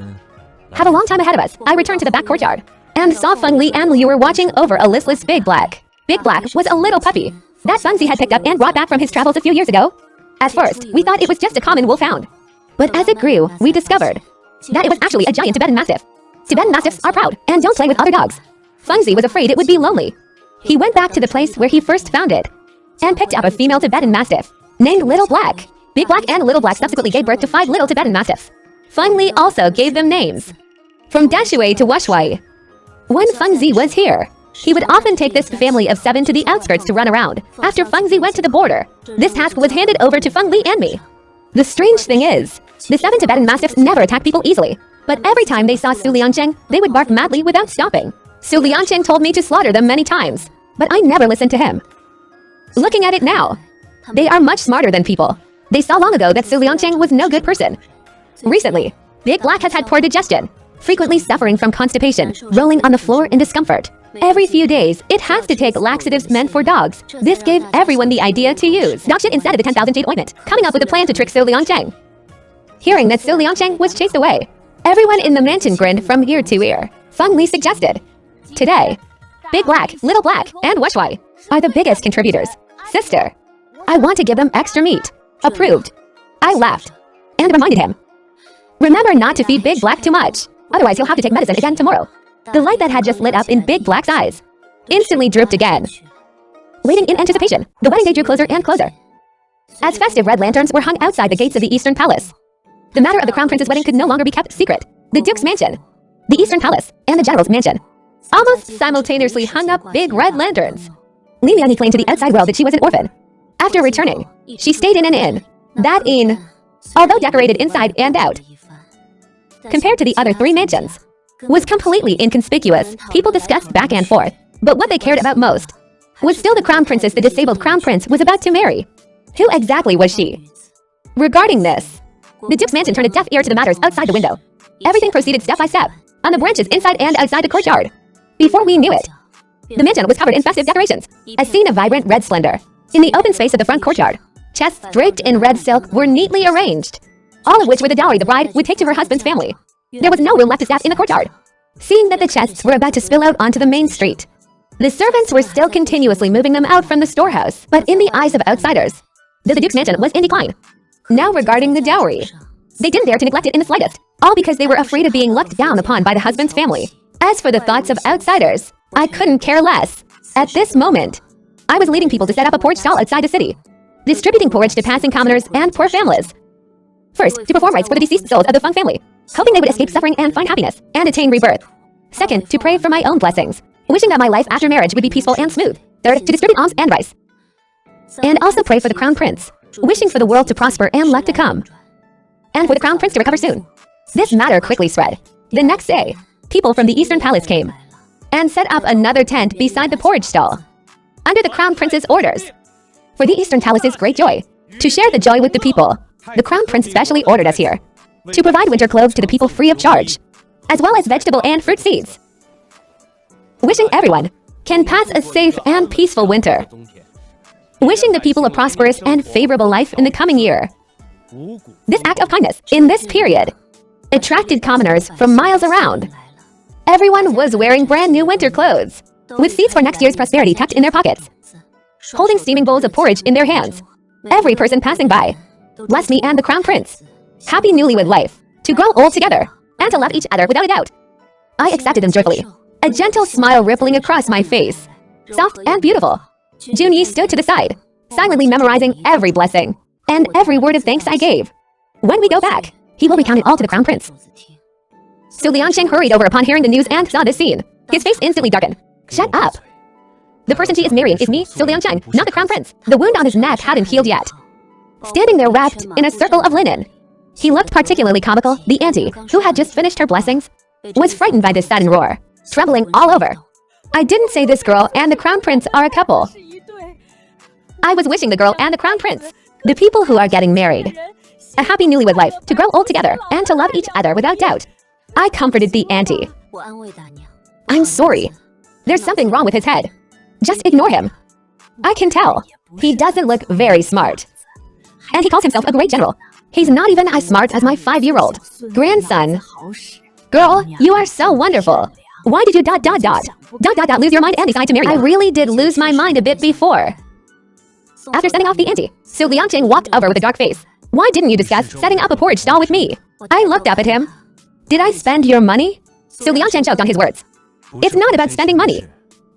have a long time ahead of us. I returned to the back courtyard and saw Feng Li and Liu were watching over a listless Big Black. Big Black was a little puppy that Feng Zi had picked up and brought back from his travels a few years ago. At first, we thought it was just a common wolfhound. But as it grew, we discovered that it was actually a giant Tibetan Mastiff. Tibetan Mastiffs are proud and don't play with other dogs. Feng Zi was afraid it would be lonely. He went back to the place where he first found it and picked up a female Tibetan Mastiff named Little Black. Big Black and Little Black subsequently gave birth to 5 little Tibetan Mastiffs. Feng Li also gave them names, from Dashui to Washui. When Feng Zi was here, he would often take this family of 7 to the outskirts to run around. After Feng Zi went to the border, this task was handed over to Feng Li and me. The strange thing is, the 7 Tibetan Mastiffs never attack people easily, but every time they saw Su Liangcheng, they would bark madly without stopping. Su Liangcheng told me to slaughter them many times, but I never listened to him. Looking at it now, they are much smarter than people. They saw long ago that Su Liangcheng was no good person. Recently, Big Black has had poor digestion, frequently suffering from constipation, rolling on the floor in discomfort. Every few days, it has to take laxatives meant for dogs. This gave everyone the idea to use dog shit instead of the 10,000 jade ointment, coming up with a plan to trick Su Liangcheng. Hearing that Su Liangcheng was chased away, everyone in the mansion grinned from ear to ear. Feng Li suggested, today, Big Black, Little Black, and Washui are the biggest contributors. Sister, I want to give them extra meat. Approved. I laughed and reminded him, remember not to feed Big Black too much, otherwise he'll have to take medicine again tomorrow. The light that had just lit up in Big Black's eyes instantly drooped again. Waiting in anticipation, the wedding day drew closer and closer, as festive red lanterns were hung outside the gates of the Eastern Palace. The matter of the Crown Prince's wedding could no longer be kept secret. The Duke's mansion, the Eastern Palace, and the General's mansion almost simultaneously hung up big red lanterns. Li Mianyi claimed to the outside world that she was an orphan. After returning, she stayed in an inn. That inn, although decorated inside and out, compared to the other 3 mansions, was completely inconspicuous. People discussed back and forth, but what they cared about most was still the Crown Princess the disabled Crown Prince was about to marry. Who exactly was she? Regarding this, the Duke's mansion turned a deaf ear to the matters outside the window. Everything proceeded step by step, on the branches inside and outside the courtyard. Before we knew it, the mansion was covered in festive decorations, a scene of vibrant red splendor. In the open space of the front courtyard, chests draped in red silk were neatly arranged, all of which were the dowry the bride would take to her husband's family. There was no room left to step in the courtyard. Seeing that the chests were about to spill out onto the main street, the servants were still continuously moving them out from the storehouse. But in the eyes of outsiders, the Duke's mansion was in decline. Now regarding the dowry, they didn't dare to neglect it in the slightest, all because they were afraid of being looked down upon by the husband's family. As for the thoughts of outsiders, I couldn't care less. At this moment, I was leading people to set up a porridge stall outside the city, distributing porridge to passing commoners and poor families. First, to perform rites for the deceased souls of the Feng family, hoping they would escape suffering and find happiness, and attain rebirth. Second, to pray for my own blessings, wishing that my life after marriage would be peaceful and smooth. Third, to distribute alms and rice, and also pray for the Crown Prince, wishing for the world to prosper and luck to come. and for the crown prince to recover soon. This matter quickly spread. The next day, people from the Eastern Palace came and set up another tent beside the porridge stall, under the crown prince's orders. For the Eastern Palace's great joy, to share the joy with the people, the crown prince specially ordered us here to provide winter clothes to the people free of charge, as well as vegetable and fruit seeds. Wishing everyone can pass a safe and peaceful winter. Wishing the people a prosperous and favorable life in the coming year. This act of kindness, in this period, attracted commoners from miles around. Everyone was wearing brand new winter clothes, with seeds for next year's prosperity tucked in their pockets, holding steaming bowls of porridge in their hands. Every person passing by blessed me and the crown prince. Happy newlywed life, to grow old together, and to love each other without a doubt. I accepted them joyfully, a gentle smile rippling across my face. Soft and beautiful. Junyi stood to the side, silently memorizing every blessing and every word of thanks I gave. When we go back, he will recount it all to the crown prince. So Liansheng hurried over upon hearing the news and saw this scene. His face instantly darkened. Shut up. The person she is marrying is me, So Liansheng, not the crown prince. The wound on his neck hadn't healed yet. Standing there wrapped in a circle of linen, he looked particularly comical. The auntie, who had just finished her blessings, was frightened by this sudden roar, trembling all over. I didn't say this girl and the crown prince are a couple. I was wishing the girl and the crown prince, the people who are getting married, a happy newlywed life, to grow old together and to love each other without doubt. I comforted the auntie. I'm sorry. There's something wrong with his head. Just ignore him. I can tell. He doesn't look very smart. And he calls himself a great general. He's not even as smart as my 5-year-old grandson. Girl, you are so wonderful. Why did you ... lose your mind and decide to marry me? I really did lose my mind a bit before. After sending off the auntie, Su Liansheng walked over with a dark face. Why didn't you discuss setting up a porridge stall with me? I looked up at him. Did I spend your money? Su Liansheng choked on his words. It's not about spending money.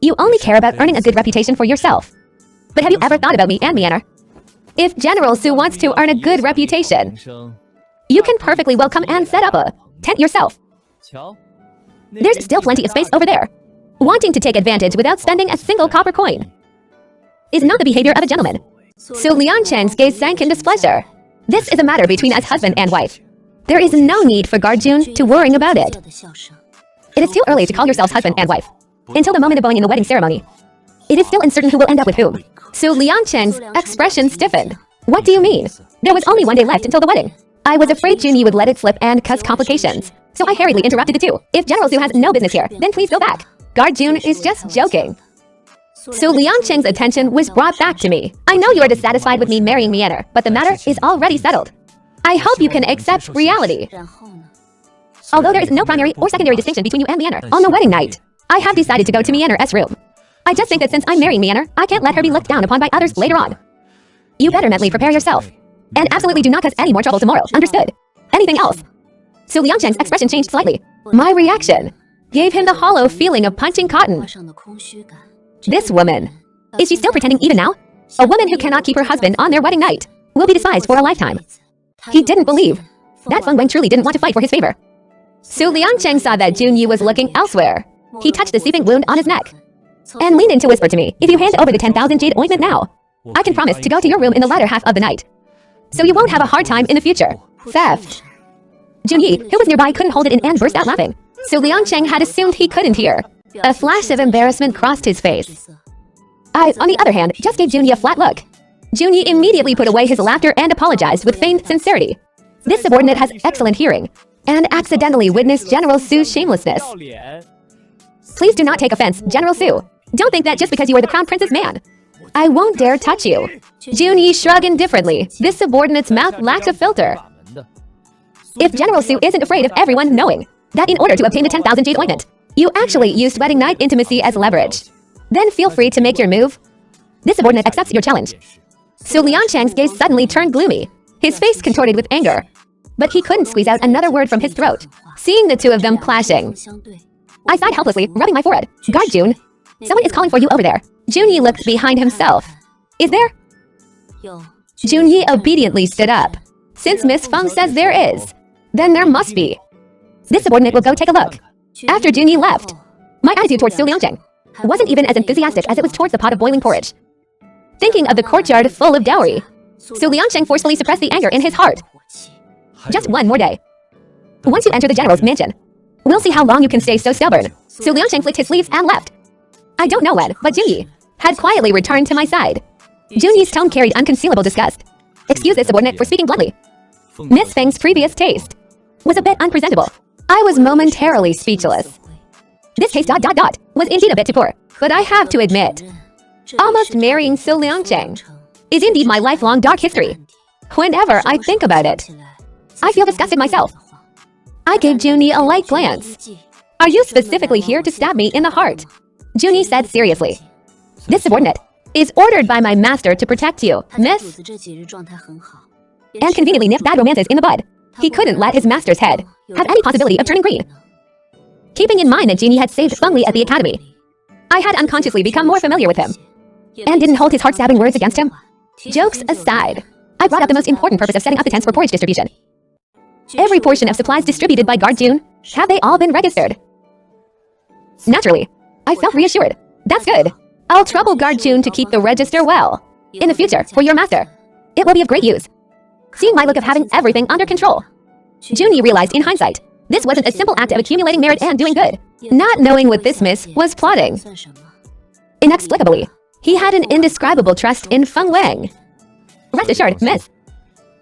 You only care about earning a good reputation for yourself. But have you ever thought about me and Mianer? If General Su wants to earn a good reputation, you can perfectly well come and set up a tent yourself. There's still plenty of space over there. Wanting to take advantage without spending a single copper coin is not the behavior of a gentleman. So Liansheng's gaze sank in displeasure. This is a matter between us husband and wife. There is no need for Guarjun to worrying about it. It is too early to call yourselves husband and wife. Until the moment of going in the wedding ceremony, it is still uncertain who will end up with whom. So Liansheng's expression stiffened. What do you mean? There was only one day left until the wedding. I was afraid Junyi would let it slip and cause complications, so I hurriedly interrupted the two. If General Su has no business here, then please go back. Guarjun is just joking. So Liansheng's attention was brought back to me. I know you are dissatisfied with me marrying Mianer, but the matter is already settled. I hope you can accept reality. Although there is no primary or secondary distinction between you and Mianer, on the wedding night, I have decided to go to Mianer's room. I just think that since I'm marrying Mianer, I can't let her be looked down upon by others later on. You better mentally prepare yourself. And absolutely do not cause any more trouble tomorrow, understood? Anything else? So Liansheng's expression changed slightly. My reaction gave him the hollow feeling of punching cotton. This woman, is she still pretending even now? A woman who cannot keep her husband on their wedding night will be despised for a lifetime. He didn't believe that Feng Wang truly didn't want to fight for his favor. So Liansheng saw that Junyi was looking elsewhere. He touched the seeping wound on his neck and leaned in to whisper to me, if you hand over the 10,000 jade ointment now, I can promise to go to your room in the latter half of the night, so you won't have a hard time in the future. Theft. Junyi, who was nearby, couldn't hold it in and burst out laughing. So Liansheng had assumed he couldn't hear. A flash of embarrassment crossed his face. I, on the other hand, just gave Junyi a flat look. Junyi immediately put away his laughter and apologized with feigned sincerity. This subordinate has excellent hearing and accidentally witnessed General Su's shamelessness. Please do not take offense, General Su. Don't think that just because you are the crown prince's man, I won't dare touch you. Junyi shrugged indifferently. This subordinate's mouth lacked a filter. If General Su isn't afraid of everyone knowing that in order to obtain the 10,000 jade ointment, you actually used wedding night intimacy as leverage, then feel free to make your move. This subordinate accepts your challenge. So Liansheng's gaze suddenly turned gloomy. His face contorted with anger, but he couldn't squeeze out another word from his throat. Seeing the two of them clashing, I sighed helplessly, rubbing my forehead. Guarjun, someone is calling for you over there. Junyi looked behind himself. Is there? Junyi obediently stood up. Since Miss Feng says there is, then there must be. This subordinate will go take a look. After Junyi left, my attitude towards Su Liansheng wasn't even as enthusiastic as it was towards the pot of boiling porridge. Thinking of the courtyard full of dowry, Su Liansheng forcefully suppressed the anger in his heart. Just one more day. Once you enter the general's mansion, we'll see how long you can stay so stubborn. Su Liangcheng flicked his sleeves and left. I don't know when, but Junyi had quietly returned to my side. Junyi's tone carried unconcealable disgust. Excuse this subordinate for speaking bluntly. Miss Feng's previous taste was a bit unpresentable. I was momentarily speechless. This taste ... was indeed a bit too poor, but I have to admit, almost marrying Su Liangcheng is indeed my lifelong dark history. Whenever I think about it, I feel disgusted myself. I gave Junyi a light glance. Are you specifically here to stab me in the heart? Junyi said seriously. This subordinate is ordered by my master to protect you, miss. And conveniently nipped bad romances in the bud. He couldn't let his master's head have any possibility of turning green. Keeping in mind that Junyi had saved Feng Li at the academy, I had unconsciously become more familiar with him, and didn't hold his heart-stabbing words against him. Jokes aside, I brought up the most important purpose of setting up the tents for porridge distribution. Every portion of supplies distributed by Guard June, have they all been registered? Naturally, I felt reassured. That's good. I'll trouble Guard June to keep the register well. In the future, for your master, it will be of great use. Seeing my look of having everything under control, Junyi realized in hindsight, this wasn't a simple act of accumulating merit and doing good. Not knowing what this miss was plotting. Inexplicably, he had an indescribable trust in Feng Wang. Rest assured, miss,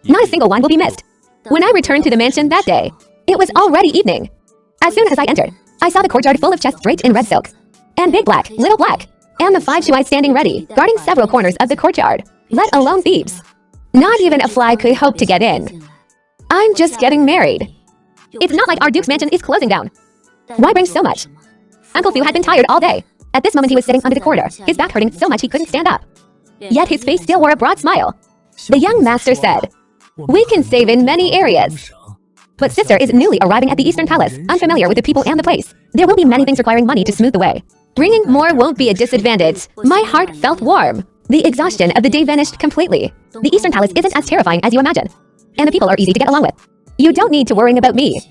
not a single one will be missed. When I returned to the mansion that day, it was already evening. As soon as I entered, I saw the courtyard full of chests draped in red silk, and Big Black, Little Black, and the 5 Shuais standing ready, guarding several corners of the courtyard, let alone thieves. Not even a fly could hope to get in. I'm just getting married. It's not like our Duke's mansion is closing down. Why bring so much? Uncle Fu had been tired all day. At this moment he was sitting under the corridor, his back hurting so much he couldn't stand up. Yet his face still wore a broad smile. The young master said, "We can save in many areas." But sister is newly arriving at the Eastern Palace, unfamiliar with the people and the place. There will be many things requiring money to smooth the way. Bringing more won't be a disadvantage. My heart felt warm. The exhaustion of the day vanished completely. The Eastern Palace isn't as terrifying as you imagine. And the people are easy to get along with. You don't need to worry about me.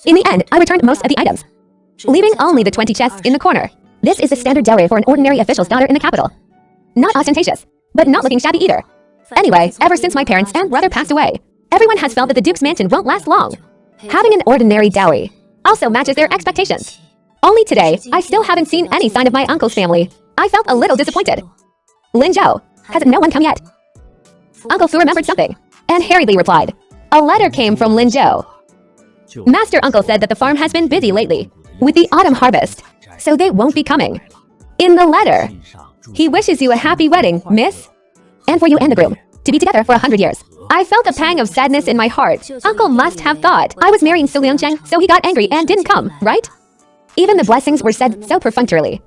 In the end, I returned most of the items, leaving only the 20 chests in the corner. This is the standard dowry for an ordinary official's daughter in the capital. Not ostentatious, but not looking shabby either. Anyway, ever since my parents and brother passed away, everyone has felt that the Duke's mansion won't last long. Having an ordinary dowry also matches their expectations. Only today, I still haven't seen any sign of my uncle's family. I felt a little disappointed. Lin Zhou, has no one come yet? Uncle Fu remembered something, and hurriedly replied. A letter came from Lin Zhou. Master Uncle said that the farm has been busy lately with the autumn harvest, so they won't be coming. In the letter, he wishes you a happy wedding, miss, and for you and the groom to be together for 100 years. I felt a pang of sadness in my heart. Uncle must have thought I was marrying Su Liangcheng, so he got angry and didn't come, right? Even the blessings were said so perfunctorily.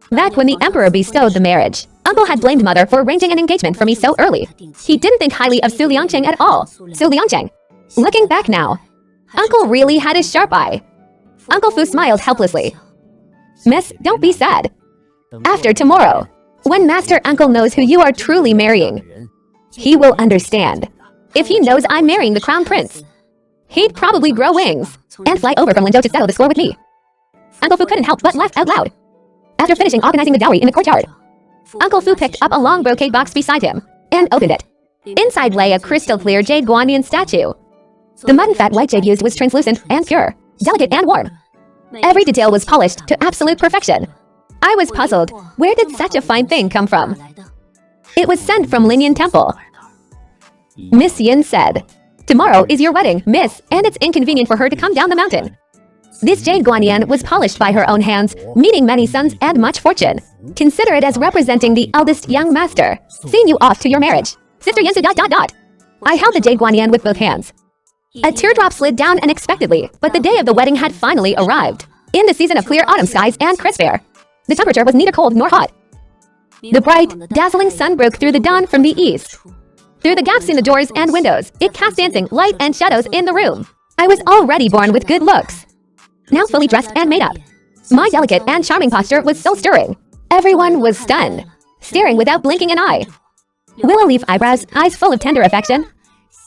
Back when the emperor bestowed the marriage, Uncle had blamed mother for arranging an engagement for me so early. He didn't think highly of Su Liangcheng at all. Su Liangcheng. Looking back now, Uncle really had a sharp eye. Uncle Fu smiled helplessly. Miss, don't be sad. After tomorrow, when Master Uncle knows who you are truly marrying, he will understand. If he knows I'm marrying the crown prince, he'd probably grow wings and fly over from Linzhou to settle the score with me. Uncle Fu couldn't help but laugh out loud. After finishing organizing the dowry in the courtyard, Uncle Fu picked up a long brocade box beside him and opened it. Inside lay a crystal-clear jade guanyin statue. The mud and fat white jade used was translucent and pure, delicate and warm. Every detail was polished to absolute perfection. I was puzzled. Where did such a fine thing come from? It was sent from Linyan Temple. Miss Yin said, "Tomorrow is your wedding, miss, and it's inconvenient for her to come down the mountain." This jade guanyin was polished by her own hands, meaning many sons and much fortune. Consider it as representing the eldest young master, seeing you off to your marriage. Sister Yinsu ... I held the jade guanyin with both hands. A teardrop slid down unexpectedly, but the day of the wedding had finally arrived. In the season of clear autumn skies and crisp air, the temperature was neither cold nor hot. The bright, dazzling sun broke through the dawn from the east. Through the gaps in the doors and windows, it cast dancing light and shadows in the room. I was already born with good looks, now fully dressed and made up. My delicate and charming posture was soul-stirring. Everyone was stunned, staring without blinking an eye. Willow leaf eyebrows, eyes full of tender affection.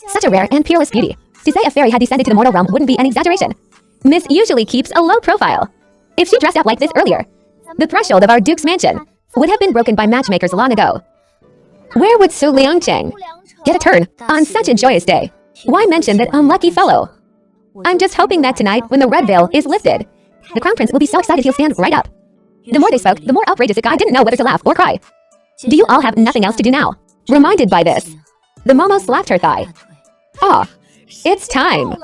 Such a rare and peerless beauty. To say a fairy had descended to the mortal realm wouldn't be an exaggeration. Miss usually keeps a low profile. If she dressed up like this earlier, the threshold of our Duke's mansion would have been broken by matchmakers long ago. Where would Su Liangcheng get a turn on such a joyous day? Why mention that unlucky fellow? I'm just hoping that tonight, when the red veil is lifted, the crown prince will be so excited he'll stand right up. The more they spoke, the more outrageous the guy didn't know whether to laugh or cry. Do you all have nothing else to do now? Reminded by this, the Momo slapped her thigh. Ah, it's time.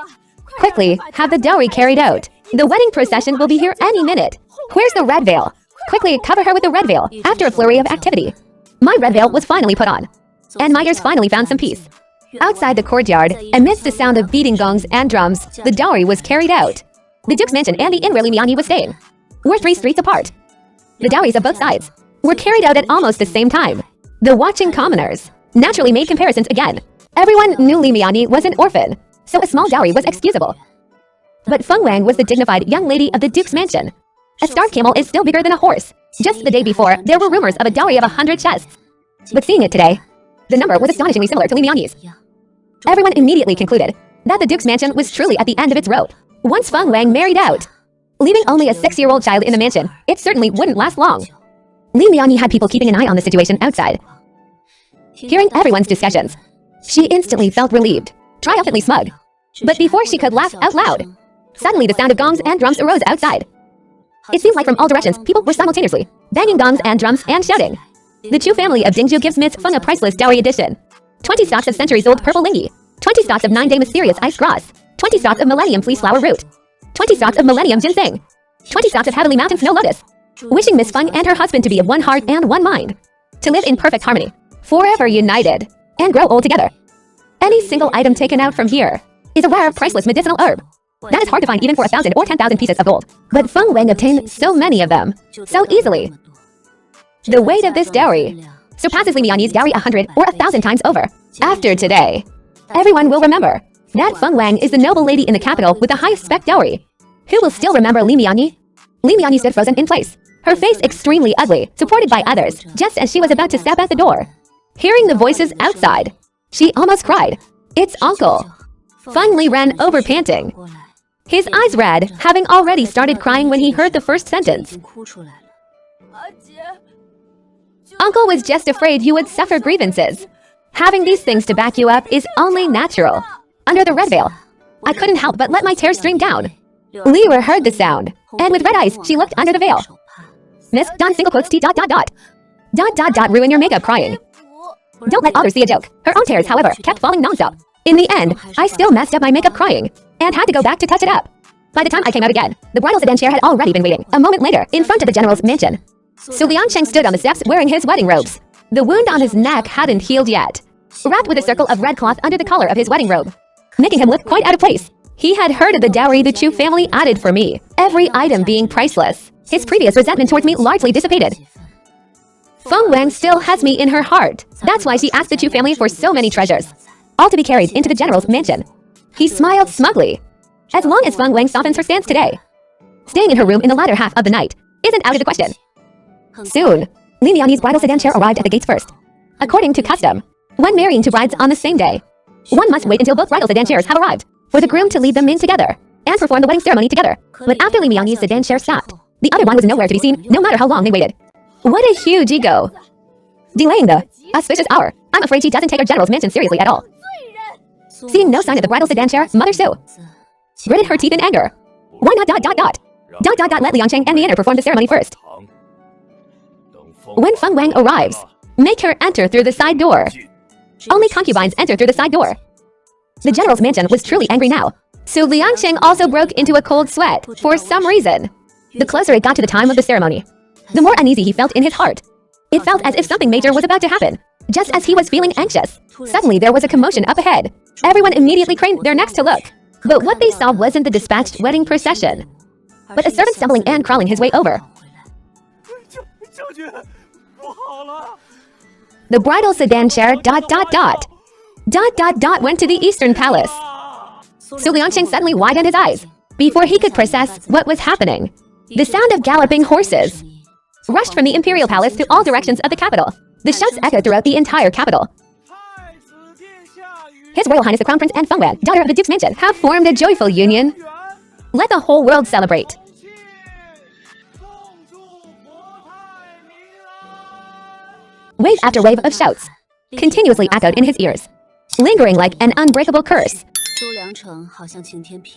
Quickly, have the dowry carried out. The wedding procession will be here any minute. Where's the red veil? Quickly, cover her with the red veil, after a flurry of activity. My red veil was finally put on, and my ears finally found some peace. Outside the courtyard, amidst the sound of beating gongs and drums, the dowry was carried out. The Duke's mansion and the inn where Li Mianyi was staying were 3 streets apart. The dowries of both sides were carried out at almost the same time. The watching commoners naturally made comparisons again. Everyone knew Li Mianyi was an orphan, so a small dowry was excusable. But Feng Wang was the dignified young lady of the Duke's mansion. A starved camel is still bigger than a horse. Just the day before, there were rumors of a dowry of 100 chests. But seeing it today, the number was astonishingly similar to Li Mianyi's. Everyone immediately concluded that the Duke's mansion was truly at the end of its rope. Once Feng Wang married out, leaving only a 6-year-old child in the mansion, it certainly wouldn't last long. Li Mianyi had people keeping an eye on the situation outside. Hearing everyone's discussions, she instantly felt relieved, triumphantly smug. But before she could laugh out loud, suddenly the sound of gongs and drums arose outside. It seemed like from all directions, people were simultaneously banging gongs and drums and shouting. The Chu family of Dingzhu gives Miss Feng a priceless dowry edition. 20 stalks of centuries-old purple lingy, 20 stalks of 9-day mysterious ice grass, 20 stalks of millennium fleece flower root, 20 stalks of millennium ginseng, 20 stalks of heavenly mountain snow lotus. Wishing Miss Feng and her husband to be of one heart and one mind, to live in perfect harmony, forever united, and grow old together. Any single item taken out from here is a rare, priceless medicinal herb that is hard to find even for 1,000 or 10,000 pieces of gold. But Feng Wang obtained so many of them, so easily. The weight of this dowry surpasses Li Mianyi's dowry 100 or 1,000 times over. After today, everyone will remember that Feng Wang is the noble lady in the capital with the highest spec dowry. Who will still remember Li Mianyi? Li Mianyi stood frozen in place, her face extremely ugly, supported by others, just as she was about to step out the door. Hearing the voices outside, she almost cried. It's uncle. Feng Li ran over panting. His eyes red, having already started crying when he heard the first sentence. Uncle was just afraid you would suffer grievances. Having these things to back you up is only natural. Under the red veil, I couldn't help but let my tears stream down. Li Wer heard the sound, and with red eyes, she looked under the veil. Miss, Don single quotes T ... ruin your makeup crying. Don't let others see a joke. Her own tears, however, kept falling nonstop. In the end, I still messed up my makeup crying, and had to go back to touch it up. By the time I came out again, the bridal sedan chair had already been waiting, a moment later, in front of the general's mansion. So Liangsheng stood on the steps wearing his wedding robes. The wound on his neck hadn't healed yet, wrapped with a circle of red cloth under the collar of his wedding robe, making him look quite out of place. He had heard of the dowry the Chu family added for me, every item being priceless. His previous resentment towards me largely dissipated. Feng Wang still has me in her heart. That's why she asked the Chu family for so many treasures, all to be carried into the general's mansion. He smiled smugly. As long as Feng Wang softens her stance today, staying in her room in the latter half of the night isn't out of the question. Soon, Li Mianyi's bridal sedan chair arrived at the gates first. According to custom, when marrying two brides on the same day, one must wait until both bridal sedan chairs have arrived for the groom to lead them in together and perform the wedding ceremony together. But after Li Mianyi's sedan chair stopped, the other one was nowhere to be seen, no matter how long they waited. What a huge ego! Delaying the auspicious hour. I'm afraid she doesn't take her general's mansion seriously at all. Seeing no sign of the bridal sedan chair, Mother Su gritted her teeth in anger. Why not ... let Liangsheng and the inner perform the ceremony first. When Feng Wang arrives, make her enter through the side door. Only concubines enter through the side door. The general's mansion was truly angry now, so Liangsheng also broke into a cold sweat for some reason. The closer it got to the time of the ceremony, the more uneasy he felt in his heart. It felt as if something major was about to happen. Just as he was feeling anxious, suddenly there was a commotion up ahead. Everyone immediately craned their necks to look. But what they saw wasn't the dispatched wedding procession, but a servant stumbling and crawling his way over. The bridal sedan chair ... went to the Eastern Palace. So Liangsheng suddenly widened his eyes before he could process what was happening. The sound of galloping horses rushed from the Imperial Palace to all directions of the capital. The shouts echoed throughout the entire capital. His Royal Highness the Crown Prince and Feng Wang, daughter of the Duke's mansion, have formed a joyful union. Let the whole world celebrate. Wave after wave of shouts continuously echoed in his ears. lingering like an unbreakable curse. 苏良城好像晴天霹